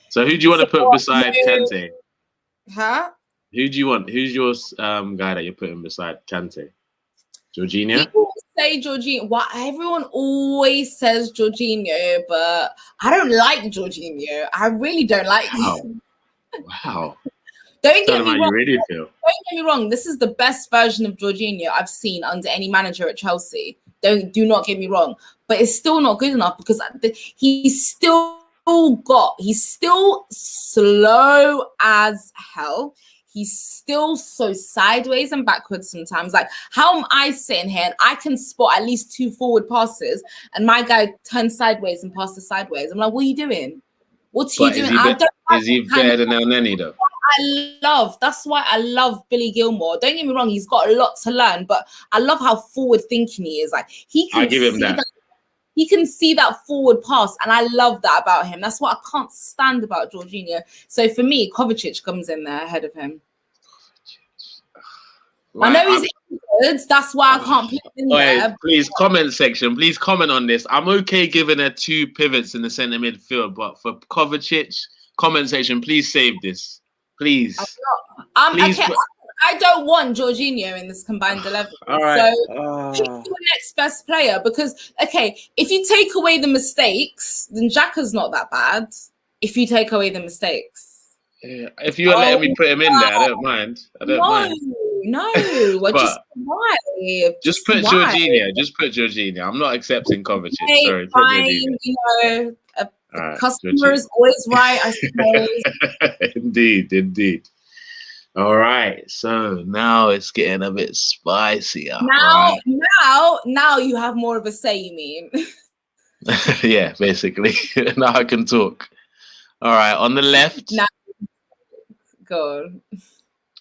So who do you want to put beside Kante?
Huh?
Who do you want? Who's your guy that you're putting beside Kante? Jorginho?
People say Jorginho. Well, everyone always says Jorginho, but I don't like Jorginho. I really don't like him.
Wow.
Don't get me wrong.
You really feel.
Don't get me wrong. This is the best version of Jorginho I've seen under any manager at Chelsea. Do not get me wrong, but it's still not good enough because he's still slow as hell. He's still so sideways and backwards sometimes. Like, how am I sitting here and I can spot at least 2 forward passes and my guy turns sideways and passes sideways? I'm like, what are you doing? What's he doing?
Is he better than El Neni though?
That's why I love Billy Gilmore. Don't get me wrong, he's got a lot to learn, but I love how forward thinking he is. Like,
I give him that.
He can see that forward pass, and I love that about him. That's what I can't stand about Jorginho. So for me, Kovacic comes in there ahead of him. Right, I know he's injured. That's why I can't put him in there.
Please, comment section. Please comment on this. I'm okay giving her 2 pivots in the centre midfield, but for Kovacic, comment section, please save this. Please. Please.
Okay. I don't want Jorginho in this combined 11.
All right.
So pick your next best player because, okay, if you take away the mistakes, then Xhaka's not that bad. If you take away the mistakes.
Yeah. If you're letting me put him in there, I don't mind.
No. Why?
Just put Jorginho. Just put Jorginho. I'm not accepting Kovacic.
Okay,
sorry.
Fine. You know, a customer is always right, I suppose.
Indeed. All right, so now it's getting a bit spicier.
Now you have more of a say, you mean?
Yeah, basically. Now I can talk. All right, on the left.
Now, go on.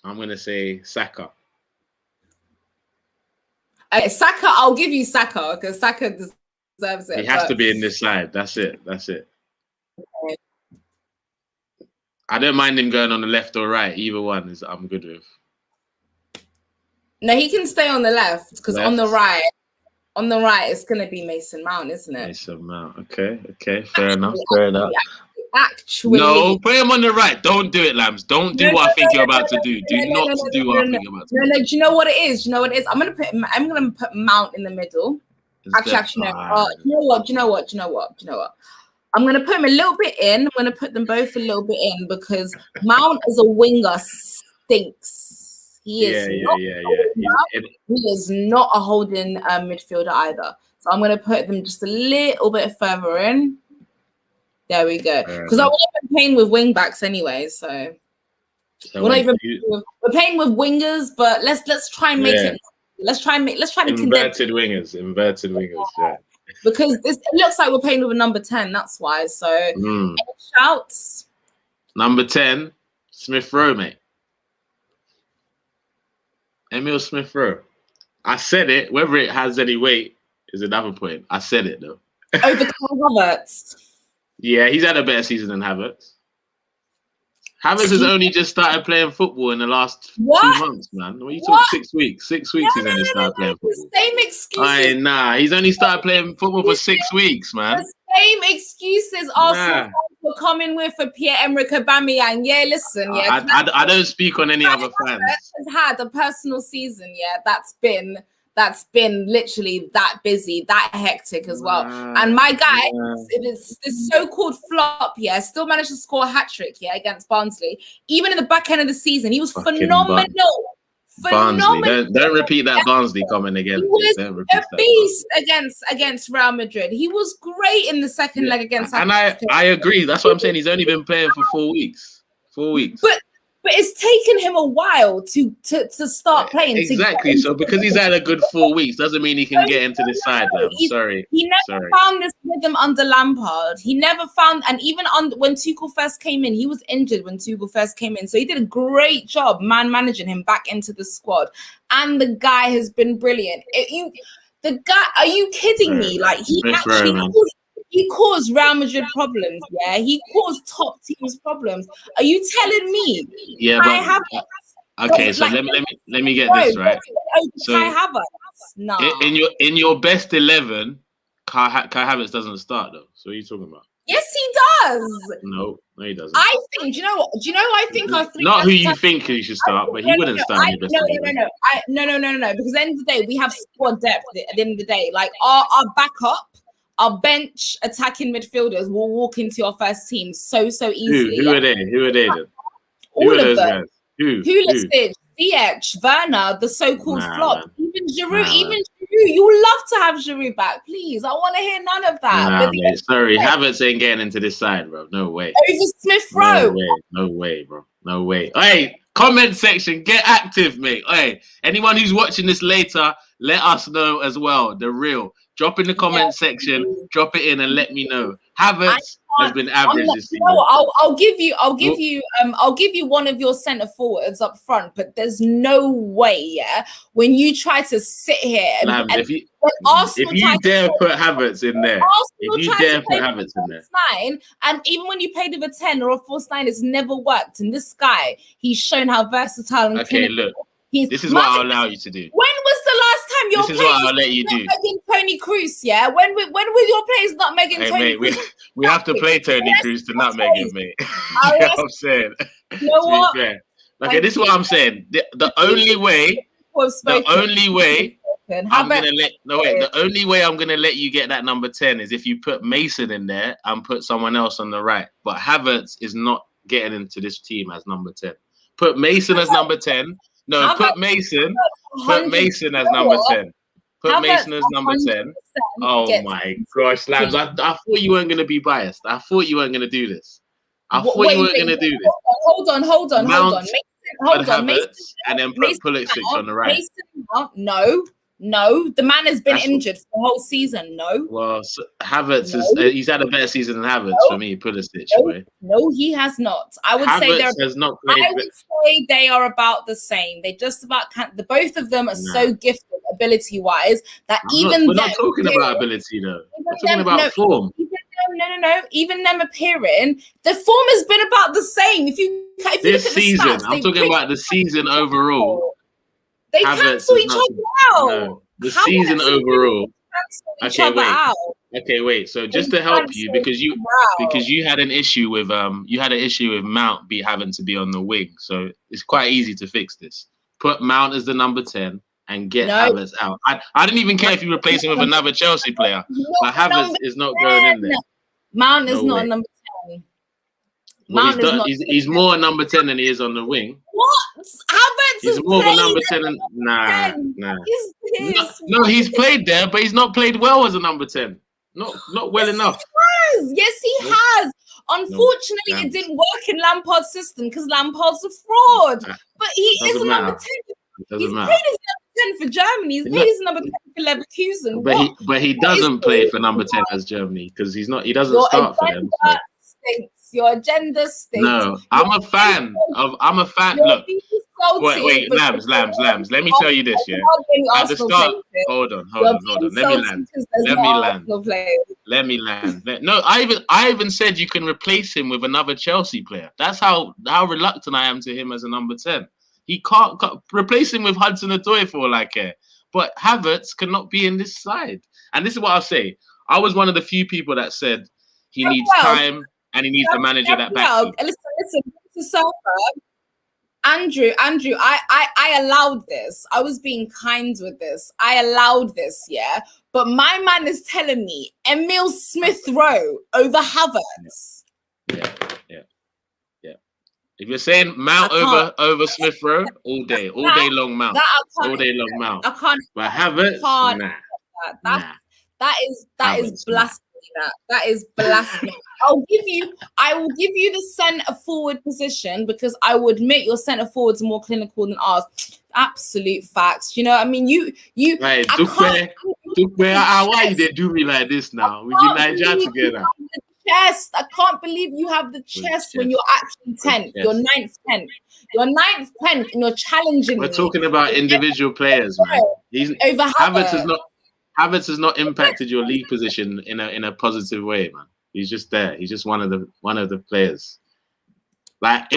I'm going to say Saka.
Saka, I'll give you Saka because Saka deserves it.
He has to be in this side. That's it.
Okay.
I don't mind him going on the left or right. Either one is I'm good with.
No, he can stay on the left because on the right, it's going to be Mason Mount, isn't it?
Mason Mount. Okay. Fair enough.
Actually,
no, put him on the right. Don't do it, Lambs. Don't do what I think you're about to do. Do not do what I think you're about to do.
No. Do you know what it is? I'm gonna put Mount in the middle. Actually, no. Do you know what? I'm gonna put him a little bit in. I'm gonna put them both a little bit in because Mount as a winger stinks. He is not a holding midfielder either. So I'm gonna put them just a little bit further in. There we go. Because I wasn't even playing with wing backs anyway, so we're playing with wingers, but let's try and make it. Let's try and
inverted wingers. Yeah.
Because it looks like we're playing with a number 10. That's why. So any shouts.
Number 10, Smith Rowe, mate. Emil Smith Rowe. I said it. Whether it has any weight is another point. I said it though.
Over Kai Havertz.
Yeah, he's had a better season than Havertz. Havertz has only just started playing football in the last 2 months, man. What are you talking? 6 weeks. 6 weeks he's only started playing football.
Same excuses.
Nah, he's only started playing football for 6 weeks, man.
The same excuses Arsenal were coming with for Pierre-Emerick Aubameyang. Yeah, listen, yeah.
I don't speak on any other fans.
Has had a personal season, that's been literally that busy, that hectic as well. And my guy, this so-called flop, still managed to score a hat-trick, against Barnsley. Even in the back end of the season, he was phenomenal.
Barnsley. Don't repeat that Barnsley comment again.
He was a beast against Real Madrid. He was great in the second leg against.
And I agree. That's what I'm saying. He's only been playing for 4 weeks. 4 weeks.
But it's taken him a while to start playing.
Exactly. So because he's had a good 4 weeks doesn't mean he can get into the side. Sorry.
He never found this rhythm under Lampard. He never found, and even when Tuchel first came in, he was injured when Tuchel first came in. So he did a great job managing him back into the squad. And the guy has been brilliant. The guy, are you kidding me? Like he caused Real Madrid problems. Yeah, he caused top teams problems. Are you telling me?
Yeah, but okay. So let me get this right. So
Kai Havertz, nah.
In your best 11, Kai Havertz doesn't start though. So what are you talking about?
Yes, he does.
No, he doesn't.
I think. Do you know what? I think our three.
Not who you think he should start, but he wouldn't start.
No. Because at the end of the day, we have squad depth. At the end of the day, like our backup, our bench attacking midfielders will walk into our first team so easily.
Who are they? Who are they then?
All of them.
Guys? Who?
Pulisic, Ziyech, Werner, the so-called flop,
man.
even Giroud, you love to have Giroud back, please. I want to hear none of that.
Mate, sorry, Havertz ain't getting into this side, bro. No way.
Over Smith Rowe.
No way, bro. No way. Hey, comment section, get active, mate. Hey, anyone who's watching this later, let us know as well. The real. Drop in the comment section, drop it in and let me know. Havertz has been average this season.
No, I'll give you one of your centre forwards up front, but there's no way, when you try to sit here
and if you dare put Havertz in there,
and even when you played with a 10 or a false 9, it's never worked. And this guy, he's shown how versatile and clinical.
This is what I'll allow you to do.
When was the last time your
players what I'll let you do.
Tony Cruz? Yeah, when were your players not making Tony Cruz?
We have to play Tony Cruz to not make him, mate. You know what I'm saying?
You know what?
Okay, this is what I'm saying. The only way I'm gonna let you get that number 10 is if you put Mason in there and put someone else on the right. But Havertz is not getting into this team as number 10. Put Mason as number 10. No, put Mason as number 10. Put Mason as number 10. Oh my gosh, Slams. I thought you weren't going to be biased. I thought you weren't going to do this. Hold on. Mason, and then put Pulisic on the right.
No, the man has been injured for the whole season. No.
Well, Havertz he's had a better season than Havertz for me. Pulisic.
No, he has not. I would say they are about the same. They just about the both of them are so gifted ability-wise that
we're not talking about ability though. We're talking about form.
No. Even them appearing, the form has been about the same. If you
this season, I'm talking about the season overall.
They cancel each other out.
No, the season overall. Okay, wait. So just to help you, because you had an issue with Mount having to be on the wing. So it's quite easy to fix this. Put Mount as the number 10 and get Havertz out. I didn't even care if you replace him with another Chelsea player. But Havertz is not going in there.
Mount is not a number 10.
He's more a number 10 than he is on the wing.
What? Havertz
is more of a number 10. Nah. No, he's played there, but he's not played well as a number 10. Not well enough.
Yes, he has. Unfortunately, it didn't work in Lampard's system because Lampard's a fraud. But he is a number 10. He's played as number 10 for Germany. He's played as number 10 for Leverkusen.
But he doesn't play for number 10 as Germany because he doesn't start for them. So.
Your agenda stinks.
No, I'm a fan. Look, wait, Lambs. Let me tell you this, yeah. At the start, hold on. Let me land. No, I even said you can replace him with another Chelsea player. That's how reluctant I am to him as a number 10. He can't replace him with Hudson-Odoi for all I care. But Havertz cannot be in this side. And this is what I'll say. I was one of the few people that said he needs time. And he needs a manager that backs him.
Listen, Andrew, I allowed this. I was being kind with this. I allowed this, yeah. But my man is telling me Emil Smith Rowe over Havertz.
Yeah. If you're saying Mount over Smith Rowe, all day long Mount. All day long Mount.
I can't.
But Havertz,
that is blasphemy. That is blasphemy. I will give you the centre forward position because I will admit your centre forwards are more clinical than ours. Absolute facts. You know, I mean, you.
Right,
I can't.
why they do me like this now? We've been Nigeria together.
Chest. I can't believe you have the chest when you're actually 10th. You're 9th, 10th. You're 9th, 10th, and you're challenging
We're
me.
talking about individual players, man.
Over
Havertz has not impacted your league position in a positive way, man. He's just there. He's just one of the players. Like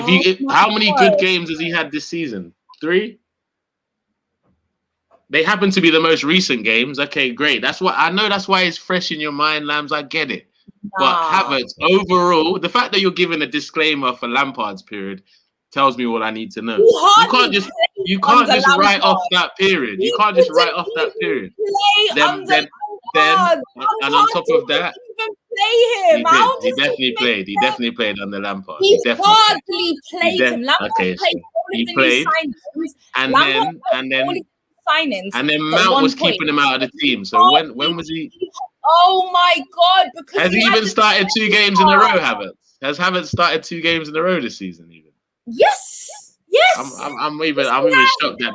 how many good games has he had this season? 3? They happen to be the most recent games. Okay, great. That's why it's fresh in your mind, Lambs. I get it. But Havertz, overall, the fact that you're giving a disclaimer for Lampard's period tells me all I need to know. You can't just write off that period. You can't just write off that period. Then, and on top of that, he definitely played under Lampard.
He hardly played him.
Lampard played, and then Mount was keeping him out of the team. So when was he?
Oh my God! Because
has he even started 2 games in a row? Has Havertz started 2 games in a row this season? Even
yes.
I'm even shocked that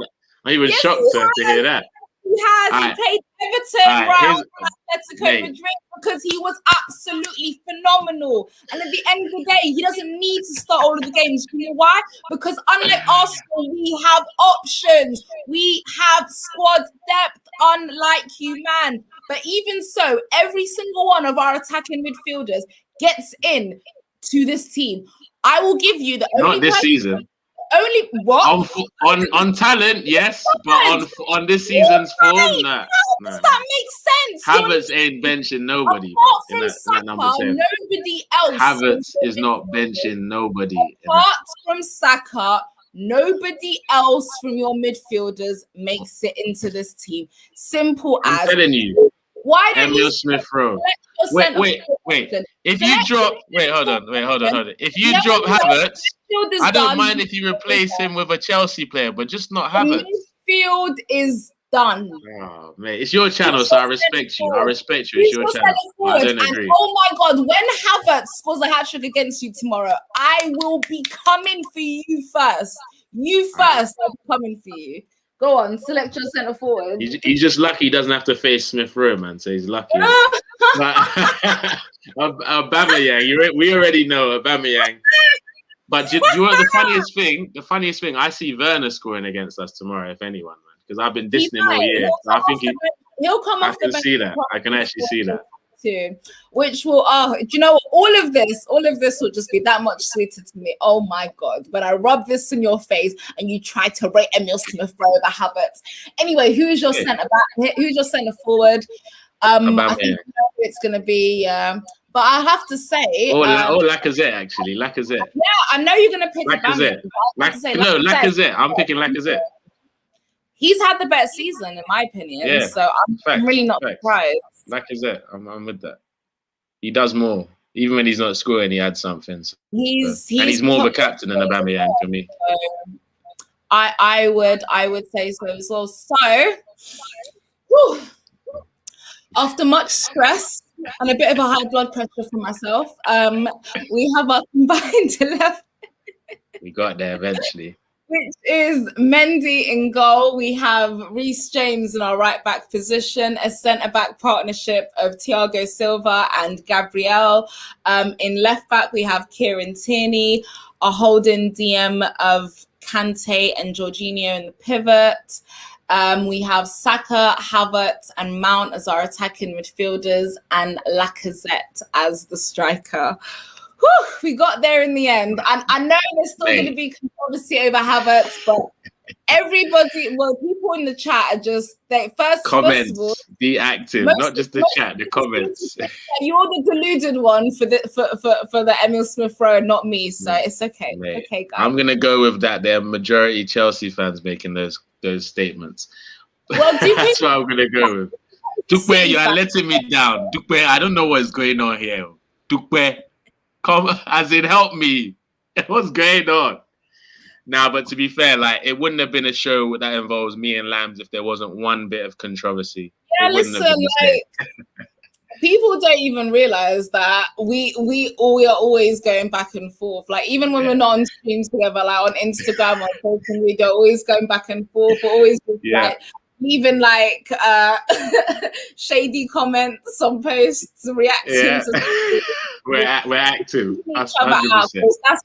shocked to hear that.
He has. He played Everton, Real, Atletico Madrid because he was absolutely phenomenal. And at the end of the day, he doesn't need to start all of the games. You know why? Because unlike Arsenal, we have options. We have squad depth, unlike you, man. But even so, every single one of our attacking midfielders gets in to this team. I will give you the only
not this season.
Only what
on talent, yes, but on this season's form, no.
How does that make sense?
Havertz ain't benching nobody.
Apart from Saka, nobody else.
Havertz is not benching nobody.
Apart from Saka, nobody else from your midfielders makes it into this team. Simple as.
I'm telling you.
Why don't
Emil Smith Rowe. Wait. If you drop, hold on. If you drop Havertz, I don't mind if you replace him with a Chelsea player, but just not Havertz.
Midfield is done.
Oh, mate, it's your channel, so I respect you. It's your channel. I don't agree.
And oh my God, when Havertz scores a hat-trick against you tomorrow, I will be coming for you first. You first, I'll be coming for you. Go on, select your centre forward.
He's just lucky he doesn't have to face Smith Rowe, man. So he's lucky. Aubameyang, we already know Aubameyang. But you know the funniest thing? The funniest thing, I see Werner scoring against us tomorrow, if anyone, man. Because I've been dissing him all year. So I think
he'll come off.
I can see that. I can actually see that.
Too, which will do you know what? all of this will just be that much sweeter to me. Oh my God, when I rub this in your face and you try to rate Emil Smith Rowe over Havertz. Anyway, who's your centre back? Who's your centre forward? I think it's gonna be but I have to say
Lacazette, actually. Lacazette.
Yeah, I know you're gonna pick
Lacazette. Lacazette. I'm picking Lacazette.
He's had the better season in my opinion, so I'm really not surprised.
Lacazette, I'm with that. He does more. Even when he's not scoring, he adds something. So, he's more of a captain than Aubameyang for me.
I would say so as well. So, whew, after much stress and a bit of a high blood pressure for myself, we have our combined 11.
We got there eventually.
Which is Mendy in goal. We have Reece James in our right back position, a centre back partnership of Thiago Silva and Gabriel. In left back, we have Kieran Tierney, a holding DM of Kante and Jorginho in the pivot. We have Saka, Havertz, and Mount as our attacking midfielders, and Lacazette as the striker. Whew, we got there in the end. And I know there's still going to be controversy over Havertz, but people in the chat are just
comments. Be active, not just the chat, the comments.
You're the deluded one for the Emil Smith Rowe, not me. So it's okay.
Mate,
okay, guys.
I'm gonna go with that. There are majority Chelsea fans making those statements.
Well,
that's what I'm gonna go with. Dukwe, you are letting me down. Dukwe, I don't know what's going on here. Dukwe. Come, as in, help me. What's going on? Now, but to be fair, like, it wouldn't have been a show that involves me and Lambs if there wasn't one bit of controversy.
Yeah, listen, people don't even realize that we are always going back and forth. Like even when we're not on streams together, like on Instagram or social media, always going back and forth. We're always just, like even like shady comments on posts, reacting to
we're active.
That's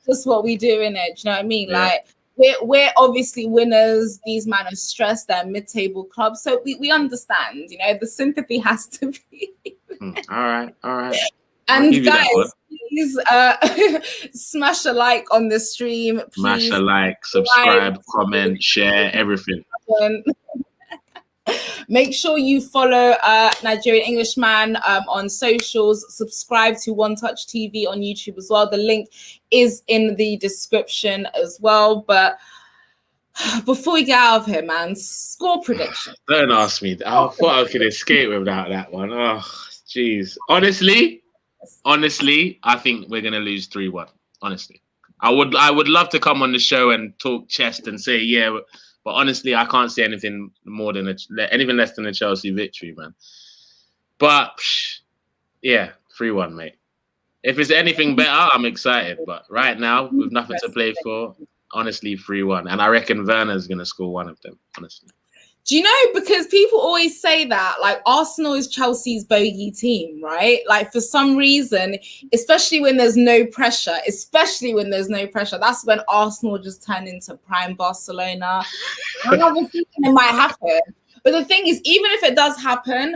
just what we do in it. Do you know what I mean? Like we're obviously winners. These men are stressed. They're mid-table clubs, so we understand. You know, the sympathy has to be.
All right.
And guys, please smash a like on the stream. Please
smash a like, subscribe, comment, share, everything.
Make sure you follow Nigerian Englishman on socials. Subscribe to One Touch TV on YouTube as well. The link is in the description as well. But before we get out of here, man, score prediction.
Don't ask me. I thought I could escape without that one. Oh, jeez. Honestly, I think we're gonna lose 3-1. Honestly, I would love to come on the show and talk chest and say but honestly, I can't see anything anything less than a Chelsea victory, man. But 3-1, mate. If it's anything better, I'm excited. But right now, with nothing to play for, honestly, 3-1. And I reckon Werner's going to score one of them, honestly.
Do you know, because people always say that, like, Arsenal is Chelsea's bogey team, right? Like, for some reason, especially when there's no pressure, that's when Arsenal just turn into prime Barcelona. I have a feeling it might happen. But the thing is, even if it does happen,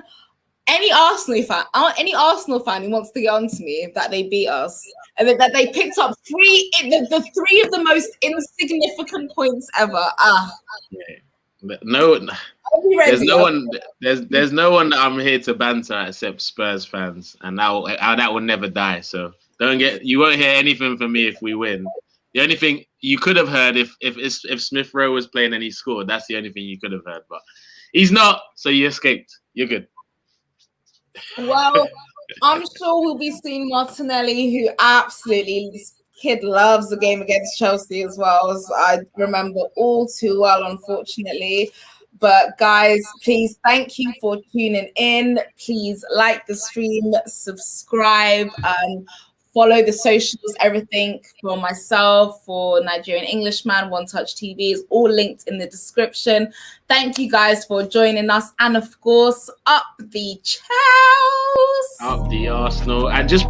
any Arsenal fan who wants to get on to me that they beat us and that they picked up the 3 of the most insignificant points ever.
There's no one that I'm here to banter except Spurs fans, and that will never die. So you won't hear anything from me if we win. The only thing you could have heard if Smith Rowe was playing and he scored, that's the only thing you could have heard. But he's not, so you escaped. You're good.
Well, I'm sure we'll be seeing Martinelli, who absolutely. Kid loves the game against Chelsea as well, as I remember all too well, unfortunately. But guys, please, thank you for tuning in. Please like the stream, subscribe, follow the socials, everything for myself, for Nigerian Englishman, One Touch TV is all linked in the description. Thank you guys for joining us. And of course, up the Chelsea.
Up the Arsenal. And just